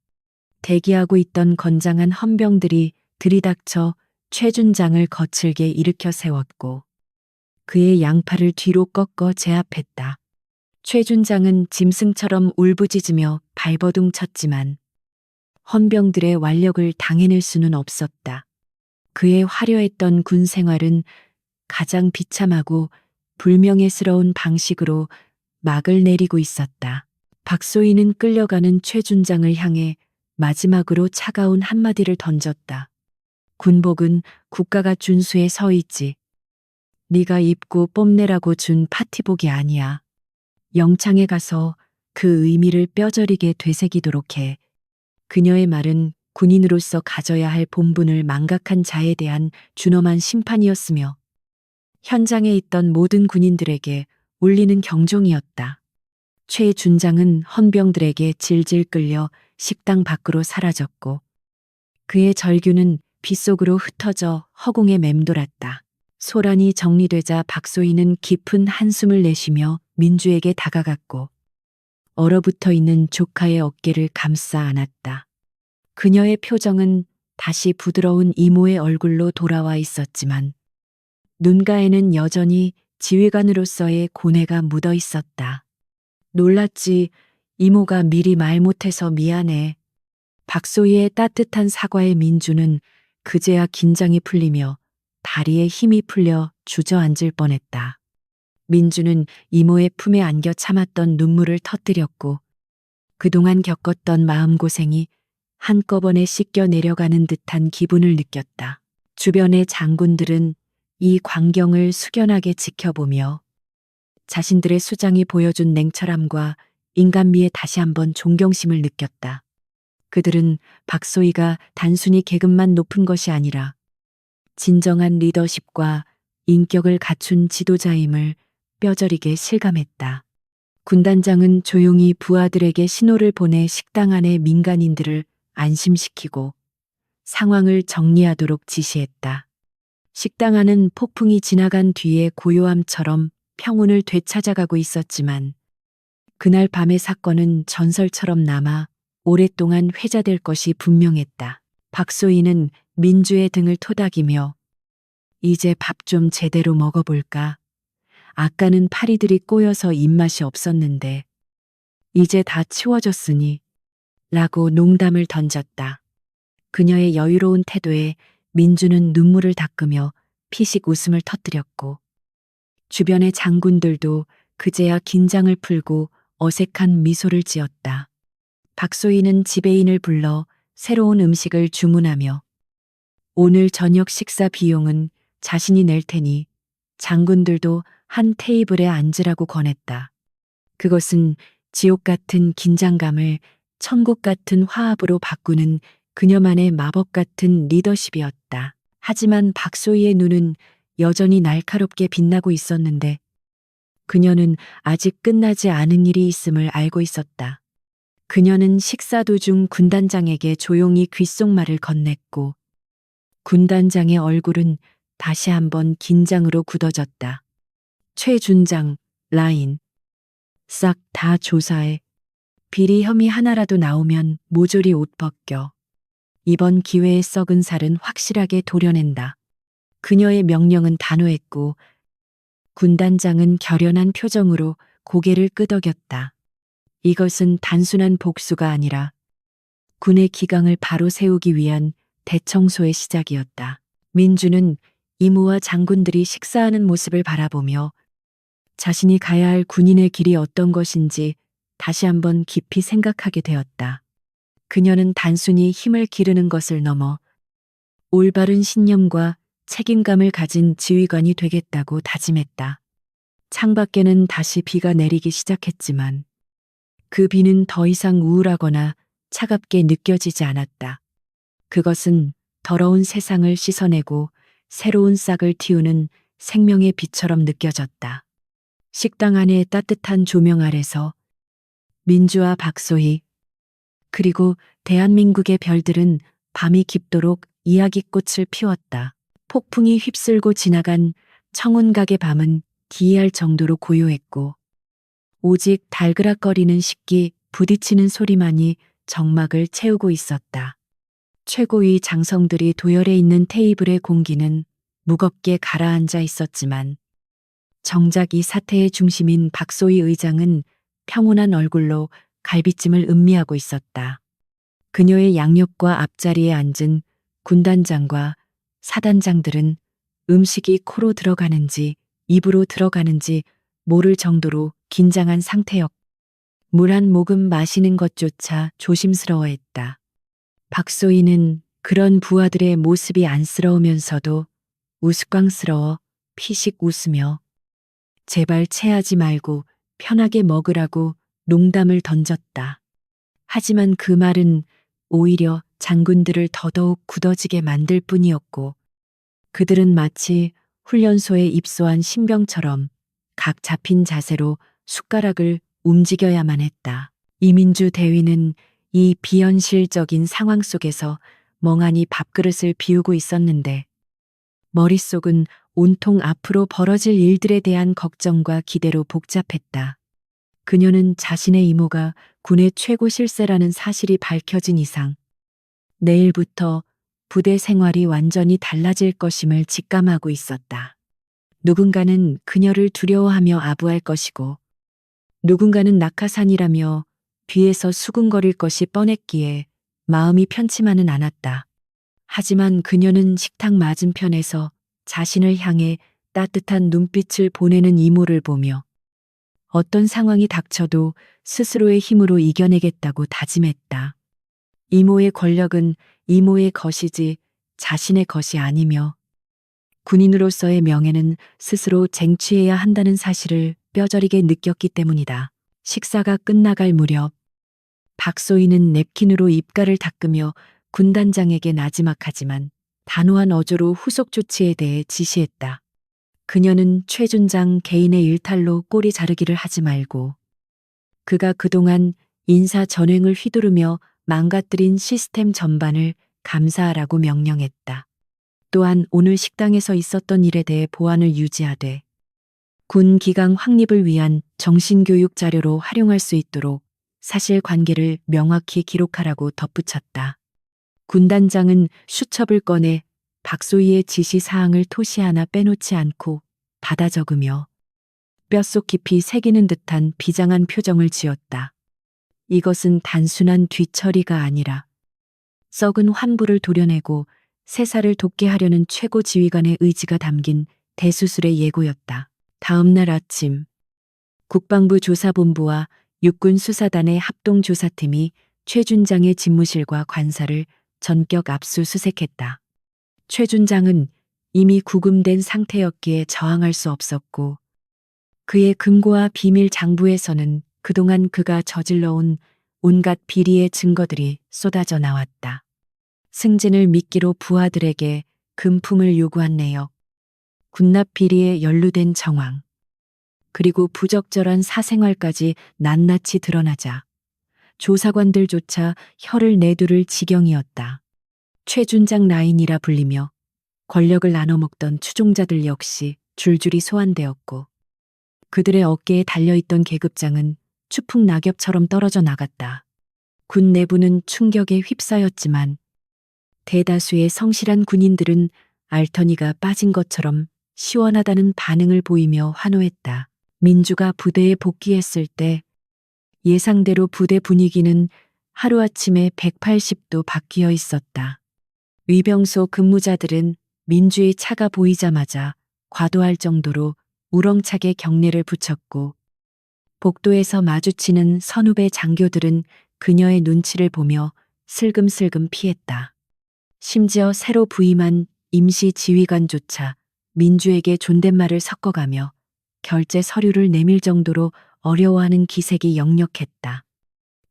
대기하고 있던 건장한 헌병들이 들이닥쳐 최준장을 거칠게 일으켜 세웠고 그의 양팔을 뒤로 꺾어 제압했다. 최준장은 짐승처럼 울부짖으며 발버둥 쳤지만 헌병들의 완력을 당해낼 수는 없었다. 그의 화려했던 군 생활은 가장 비참하고 불명예스러운 방식으로 막을 내리고 있었다. 박소희는 끌려가는 최준장을 향해 마지막으로 차가운 한마디를 던졌다. 군복은 국가가 준 수에 서 있지. 네가 입고 뽐내라고 준 파티복이 아니야. 영창에 가서 그 의미를 뼈저리게 되새기도록 해. 그녀의 말은 군인으로서 가져야 할 본분을 망각한 자에 대한 준엄한 심판이었으며 현장에 있던 모든 군인들에게 울리는 경종이었다. 최준장은 헌병들에게 질질 끌려 식당 밖으로 사라졌고 그의 절규는 빗속으로 흩어져 허공에 맴돌았다. 소란이 정리되자 박소희는 깊은 한숨을 내쉬며 민주에게 다가갔고 얼어붙어 있는 조카의 어깨를 감싸 안았다. 그녀의 표정은 다시 부드러운 이모의 얼굴로 돌아와 있었지만 눈가에는 여전히 지휘관으로서의 고뇌가 묻어 있었다. 놀랐지. 이모가 미리 말 못해서 미안해. 박소희의 따뜻한 사과에 민주는 그제야 긴장이 풀리며 다리에 힘이 풀려 주저앉을 뻔했다. 민주는 이모의 품에 안겨 참았던 눈물을 터뜨렸고 그동안 겪었던 마음고생이 한꺼번에 씻겨 내려가는 듯한 기분을 느꼈다. 주변의 장군들은 이 광경을 숙연하게 지켜보며 자신들의 수장이 보여준 냉철함과 인간미에 다시 한번 존경심을 느꼈다. 그들은 박소희가 단순히 계급만 높은 것이 아니라 진정한 리더십과 인격을 갖춘 지도자임을 뼈저리게 실감했다. 군단장은 조용히 부하들에게 신호를 보내 식당 안의 민간인들을 안심시키고 상황을 정리하도록 지시했다. 식당 안은 폭풍이 지나간 뒤에 고요함처럼 평온을 되찾아가고 있었지만 그날 밤의 사건은 전설처럼 남아 오랫동안 회자될 것이 분명했다. 박소희는 민주의 등을 토닥이며 이제 밥 좀 제대로 먹어볼까? 아까는 파리들이 꼬여서 입맛이 없었는데 이제 다 치워졌으니 라고 농담을 던졌다. 그녀의 여유로운 태도에 민주는 눈물을 닦으며 피식 웃음을 터뜨렸고 주변의 장군들도 그제야 긴장을 풀고 어색한 미소를 지었다. 박소희는 지배인을 불러 새로운 음식을 주문하며 오늘 저녁 식사 비용은 자신이 낼 테니 장군들도 한 테이블에 앉으라고 권했다. 그것은 지옥 같은 긴장감을 천국 같은 화합으로 바꾸는 그녀만의 마법 같은 리더십이었다. 하지만 박소희의 눈은 여전히 날카롭게 빛나고 있었는데 그녀는 아직 끝나지 않은 일이 있음을 알고 있었다. 그녀는 식사 도중 군단장에게 조용히 귓속말을 건넸고 군단장의 얼굴은 다시 한번 긴장으로 굳어졌다. 최 준장, 라인. 싹 다 조사해. 비리 혐의 하나라도 나오면 모조리 옷 벗겨. 이번 기회에 썩은 살은 확실하게 도려낸다. 그녀의 명령은 단호했고 군단장은 결연한 표정으로 고개를 끄덕였다. 이것은 단순한 복수가 아니라 군의 기강을 바로 세우기 위한 대청소의 시작이었다. 민주는 이모와 장군들이 식사하는 모습을 바라보며 자신이 가야 할 군인의 길이 어떤 것인지 다시 한번 깊이 생각하게 되었다. 그녀는 단순히 힘을 기르는 것을 넘어 올바른 신념과 책임감을 가진 지휘관이 되겠다고 다짐했다. 창밖에는 다시 비가 내리기 시작했지만 그 비는 더 이상 우울하거나 차갑게 느껴지지 않았다. 그것은 더러운 세상을 씻어내고 새로운 싹을 틔우는 생명의 빛처럼 느껴졌다. 식당 안의 따뜻한 조명 아래서 민주와 박소희 그리고 대한민국의 별들은 밤이 깊도록 이야기꽃을 피웠다. 폭풍이 휩쓸고 지나간 청운각의 밤은 기이할 정도로 고요했고 오직 달그락거리는 식기 부딪히는 소리만이 정막을 채우고 있었다. 최고위 장성들이 도열해 있는 테이블의 공기는 무겁게 가라앉아 있었지만 정작 이 사태의 중심인 박소희 의장은 평온한 얼굴로 갈비찜을 음미하고 있었다. 그녀의 양옆과 앞자리에 앉은 군단장과 사단장들은 음식이 코로 들어가는지 입으로 들어가는지 모를 정도로 긴장한 상태였고 물 한 모금 마시는 것조차 조심스러워했다. 박소희는 그런 부하들의 모습이 안쓰러우면서도 우스꽝스러워 피식 웃으며 제발 체하지 말고 편하게 먹으라고 농담을 던졌다. 하지만 그 말은 오히려 장군들을 더더욱 굳어지게 만들 뿐이었고 그들은 마치 훈련소에 입소한 신병처럼 각 잡힌 자세로 숟가락을 움직여야만 했다. 이민주 대위는 이 비현실적인 상황 속에서 멍하니 밥그릇을 비우고 있었는데 머릿속은 온통 앞으로 벌어질 일들에 대한 걱정과 기대로 복잡했다. 그녀는 자신의 이모가 군의 최고 실세라는 사실이 밝혀진 이상 내일부터 부대 생활이 완전히 달라질 것임을 직감하고 있었다. 누군가는 그녀를 두려워하며 아부할 것이고 누군가는 낙하산이라며 뒤에서 수군거릴 것이 뻔했기에 마음이 편치만은 않았다. 하지만 그녀는 식탁 맞은편에서 자신을 향해 따뜻한 눈빛을 보내는 이모를 보며 어떤 상황이 닥쳐도 스스로의 힘으로 이겨내겠다고 다짐했다. 이모의 권력은 이모의 것이지 자신의 것이 아니며 군인으로서의 명예는 스스로 쟁취해야 한다는 사실을 뼈저리게 느꼈기 때문이다. 식사가 끝나갈 무렵 박소희는 냅킨으로 입가를 닦으며 군단장에게 나지막하지만 단호한 어조로 후속 조치에 대해 지시했다. 그녀는 최준장 개인의 일탈로 꼬리 자르기를 하지 말고 그가 그동안 인사 전횡을 휘두르며 망가뜨린 시스템 전반을 감사하라고 명령했다. 또한 오늘 식당에서 있었던 일에 대해 보안을 유지하되 군 기강 확립을 위한 정신교육 자료로 활용할 수 있도록 사실관계를 명확히 기록하라고 덧붙였다. 군단장은 수첩을 꺼내 박소희의 지시 사항을 토시 하나 빼놓지 않고 받아 적으며 뼛속 깊이 새기는 듯한 비장한 표정을 지었다. 이것은 단순한 뒤처리가 아니라 썩은 환부를 도려내고 세사를 돋게 하려는 최고 지휘관의 의지가 담긴 대수술의 예고였다. 다음 날 아침 국방부 조사본부와 육군 수사단의 합동조사팀이 최 준장의 집무실과 관사를 전격 압수수색했다. 최 준장은 이미 구금된 상태였기에 저항할 수 없었고 그의 금고와 비밀 장부에서는 그동안 그가 저질러온 온갖 비리의 증거들이 쏟아져 나왔다. 승진을 미끼로 부하들에게 금품을 요구한 내역, 군납 비리에 연루된 정황, 그리고 부적절한 사생활까지 낱낱이 드러나자 조사관들조차 혀를 내두를 지경이었다. 최준장 라인이라 불리며 권력을 나눠먹던 추종자들 역시 줄줄이 소환되었고 그들의 어깨에 달려있던 계급장은 추풍 낙엽처럼 떨어져 나갔다. 군 내부는 충격에 휩싸였지만 대다수의 성실한 군인들은 알터니가 빠진 것처럼 시원하다는 반응을 보이며 환호했다. 민주가 부대에 복귀했을 때 예상대로 부대 분위기는 하루아침에 180도 바뀌어 있었다. 위병소 근무자들은 민주의 차가 보이자마자 과도할 정도로 우렁차게 경례를 붙였고 복도에서 마주치는 선후배 장교들은 그녀의 눈치를 보며 슬금슬금 피했다. 심지어 새로 부임한 임시 지휘관조차 민주에게 존댓말을 섞어가며 결제 서류를 내밀 정도로 어려워하는 기색이 역력했다.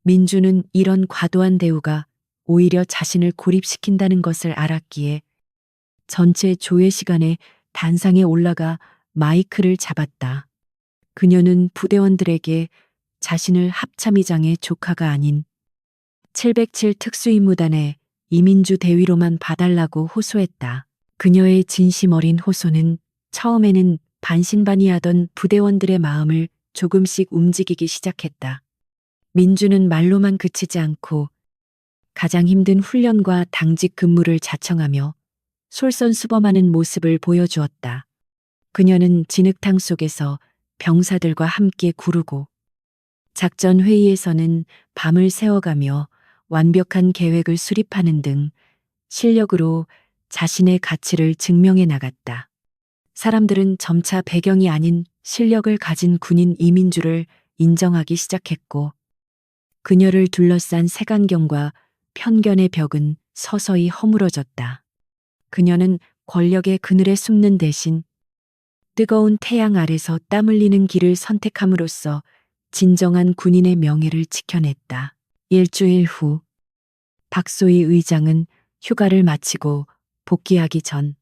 민주는 이런 과도한 대우가 오히려 자신을 고립시킨다는 것을 알았기에 전체 조회 시간에 단상에 올라가 마이크를 잡았다. 그녀는 부대원들에게 자신을 합참의장의 조카가 아닌 707 특수임무단의 이민주 대위로만 봐달라고 호소했다. 그녀의 진심 어린 호소는 처음에는 반신반의하던 부대원들의 마음을 조금씩 움직이기 시작했다. 민주는 말로만 그치지 않고 가장 힘든 훈련과 당직 근무를 자청하며 솔선수범하는 모습을 보여주었다. 그녀는 진흙탕 속에서 병사들과 함께 구르고 작전 회의에서는 밤을 새워가며 완벽한 계획을 수립하는 등 실력으로 자신의 가치를 증명해 나갔다. 사람들은 점차 배경이 아닌 실력을 가진 군인 이민주를 인정하기 시작했고 그녀를 둘러싼 색안경과 편견의 벽은 서서히 허물어졌다. 그녀는 권력의 그늘에 숨는 대신 뜨거운 태양 아래서 땀 흘리는 길을 선택함으로써 진정한 군인의 명예를 지켜냈다. 일주일 후 박소희 의장은 휴가를 마치고 복귀하기 전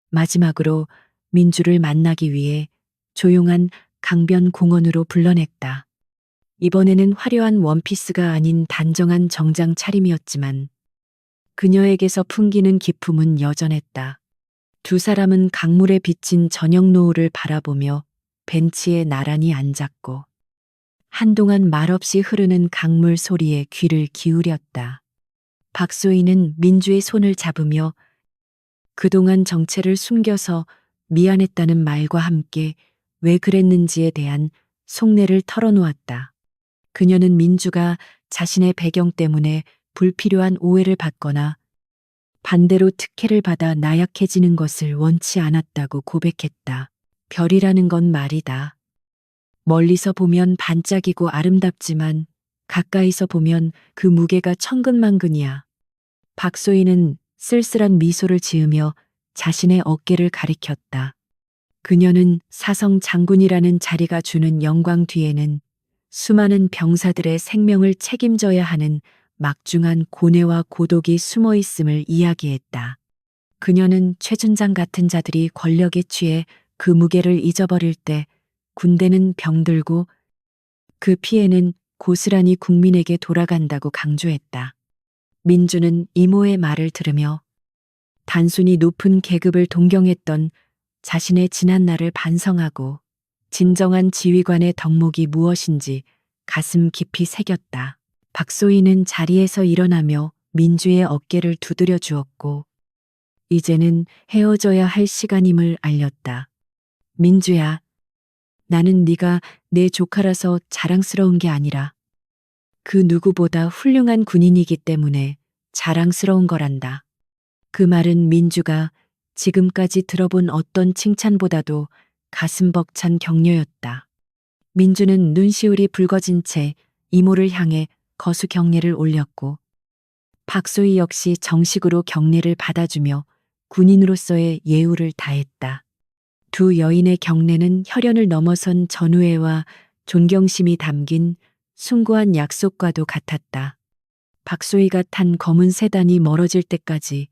마지막으로 민주를 만나기 위해 조용한 강변 공원으로 불러냈다. 이번에는 화려한 원피스가 아닌 단정한 정장 차림이었지만 그녀에게서 풍기는 기품은 여전했다. 두 사람은 강물에 비친 저녁 노을을 바라보며 벤치에 나란히 앉았고 한동안 말없이 흐르는 강물 소리에 귀를 기울였다. 박소희는 민주의 손을 잡으며 그동안 정체를 숨겨서 미안했다는 말과 함께 왜 그랬는지에 대한 속내를 털어놓았다. 그녀는 민주가 자신의 배경 때문에 불필요한 오해를 받거나 반대로 특혜를 받아 나약해지는 것을 원치 않았다고 고백했다. 별이라는 건 말이다. 멀리서 보면 반짝이고 아름답지만 가까이서 보면 그 무게가 천근만근이야. 박소희는 쓸쓸한 미소를 지으며 자신의 어깨를 가리켰다. 그녀는 사성 장군이라는 자리가 주는 영광 뒤에는 수많은 병사들의 생명을 책임져야 하는 막중한 고뇌와 고독이 숨어 있음을 이야기했다. 그녀는 최준장 같은 자들이 권력에 취해 그 무게를 잊어버릴 때 군대는 병들고 그 피해는 고스란히 국민에게 돌아간다고 강조했다. 민주는 이모의 말을 들으며 단순히 높은 계급을 동경했던 자신의 지난 날을 반성하고 진정한 지휘관의 덕목이 무엇인지 가슴 깊이 새겼다. 박소희는 자리에서 일어나며 민주의 어깨를 두드려 주었고 이제는 헤어져야 할 시간임을 알렸다. 민주야, 나는 네가 내 조카라서 자랑스러운 게 아니라 그 누구보다 훌륭한 군인이기 때문에 자랑스러운 거란다. 그 말은 민주가 지금까지 들어본 어떤 칭찬보다도 가슴 벅찬 격려였다. 민주는 눈시울이 붉어진 채 이모를 향해 거수 경례를 올렸고 박소희 역시 정식으로 경례를 받아주며 군인으로서의 예우를 다했다. 두 여인의 경례는 혈연을 넘어선 전우애와 존경심이 담긴 숭고한 약속과도 같았다. 박소희가 탄 검은 세단이 멀어질 때까지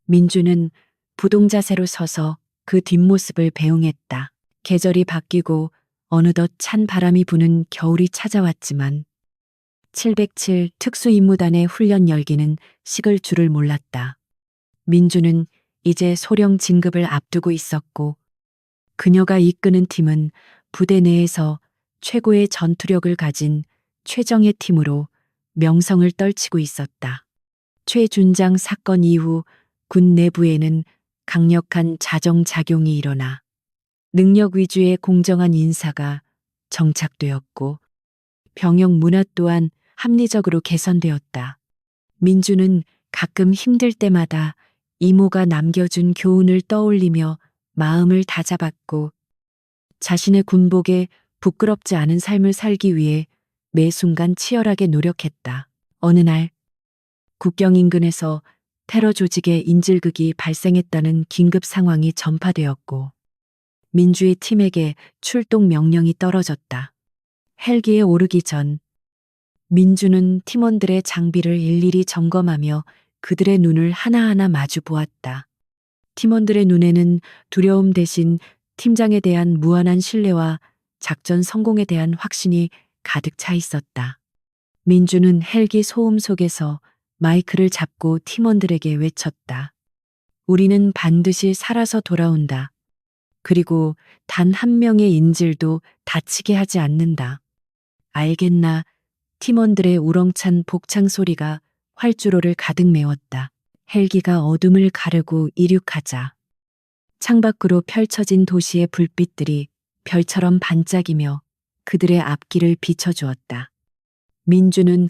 민주는 부동자세로 서서 그 뒷모습을 배웅했다. 계절이 바뀌고 어느덧 찬 바람이 부는 겨울이 찾아왔지만 707 특수임무단의 훈련 열기는 식을 줄을 몰랐다. 민주는 이제 소령 진급을 앞두고 있었고 그녀가 이끄는 팀은 부대 내에서 최고의 전투력을 가진 최정예 팀으로 명성을 떨치고 있었다. 최준장 사건 이후 군 내부에는 강력한 자정작용이 일어나 능력 위주의 공정한 인사가 정착되었고 병역 문화 또한 합리적으로 개선되었다. 민주는 가끔 힘들 때마다 이모가 남겨준 교훈을 떠올리며 마음을 다잡았고 자신의 군복에 부끄럽지 않은 삶을 살기 위해 매 순간 치열하게 노력했다. 어느 날 국경 인근에서 테러 조직의 인질극이 발생했다는 긴급 상황이 전파되었고 민주의 팀에게 출동 명령이 떨어졌다. 헬기에 오르기 전 민주는 팀원들의 장비를 일일이 점검하며 그들의 눈을 하나하나 마주 보았다. 팀원들의 눈에는 두려움 대신 팀장에 대한 무한한 신뢰와 작전 성공에 대한 확신이 가득 차 있었다. 민주는 헬기 소음 속에서 마이크를 잡고 팀원들에게 외쳤다. 우리는 반드시 살아서 돌아온다. 그리고 단 한 명의 인질도 다치게 하지 않는다. 알겠나? 팀원들의 우렁찬 복창 소리가 활주로를 가득 메웠다. 헬기가 어둠을 가르고 이륙하자 창밖으로 펼쳐진 도시의 불빛들이 별처럼 반짝이며 그들의 앞길을 비춰주었다. 민주는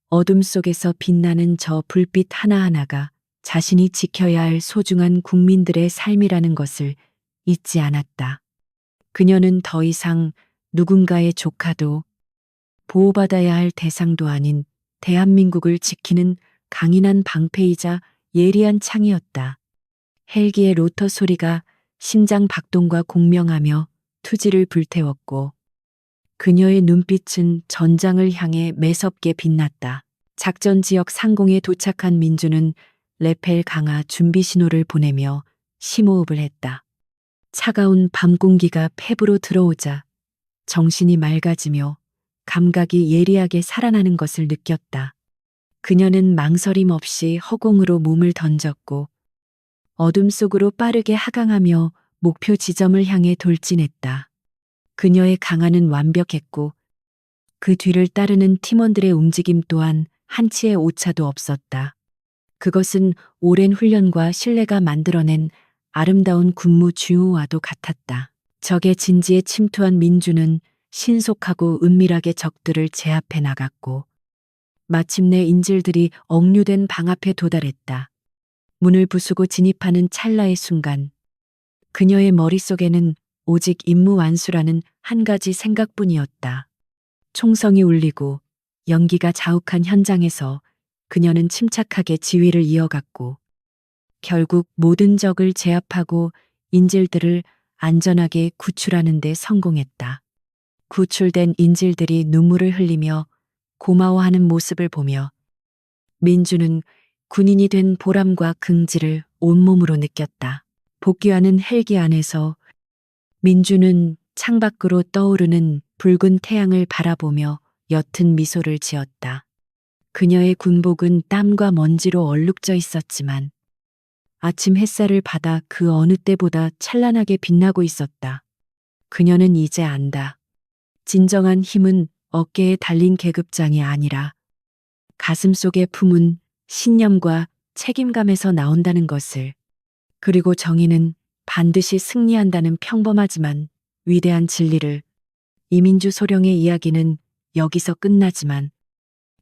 어둠 속에서 빛나는 저 불빛 하나하나가 자신이 지켜야 할 소중한 국민들의 삶이라는 것을 잊지 않았다. 그녀는 더 이상 누군가의 조카도 보호받아야 할 대상도 아닌 대한민국을 지키는 강인한 방패이자 예리한 창이었다. 헬기의 로터 소리가 심장 박동과 공명하며 투지를 불태웠고 그녀의 눈빛은 전장을 향해 매섭게 빛났다. 작전 지역 상공에 도착한 민주는 레펠 강화 준비 신호를 보내며 심호흡을 했다. 차가운 밤 공기가 폐부로 들어오자 정신이 맑아지며 감각이 예리하게 살아나는 것을 느꼈다. 그녀는 망설임 없이 허공으로 몸을 던졌고 어둠 속으로 빠르게 하강하며 목표 지점을 향해 돌진했다. 그녀의 강화는 완벽했고 그 뒤를 따르는 팀원들의 움직임 또한 한치의 오차도 없었다. 그것은 오랜 훈련과 신뢰가 만들어낸 아름다운 군무 주호와도 같았다. 적의 진지에 침투한 민주는 신속하고 은밀하게 적들을 제압해 나갔고 마침내 인질들이 억류된 방 앞에 도달했다. 문을 부수고 진입하는 찰나의 순간 그녀의 머릿속에는 오직 임무 완수라는 한 가지 생각뿐이었다. 총성이 울리고 연기가 자욱한 현장에서 그녀는 침착하게 지휘를 이어갔고 결국 모든 적을 제압하고 인질들을 안전하게 구출하는 데 성공했다. 구출된 인질들이 눈물을 흘리며 고마워하는 모습을 보며 민주는 군인이 된 보람과 긍지를 온몸으로 느꼈다. 복귀하는 헬기 안에서 민주는 창밖으로 떠오르는 붉은 태양을 바라보며 옅은 미소를 지었다. 그녀의 군복은 땀과 먼지로 얼룩져 있었지만 아침 햇살을 받아 그 어느 때보다 찬란하게 빛나고 있었다. 그녀는 이제 안다. 진정한 힘은 어깨에 달린 계급장이 아니라 가슴 속에 품은 신념과 책임감에서 나온다는 것을. 그리고 정의는 반드시 승리한다는 평범하지만 위대한 진리를. 이민주 소령의 이야기는 여기서 끝나지만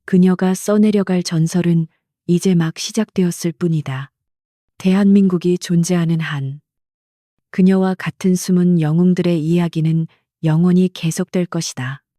그녀가 써내려갈 전설은 이제 막 시작되었을 뿐이다. 대한민국이 존재하는 한 그녀와 같은 숨은 영웅들의 이야기는 영원히 계속될 것이다.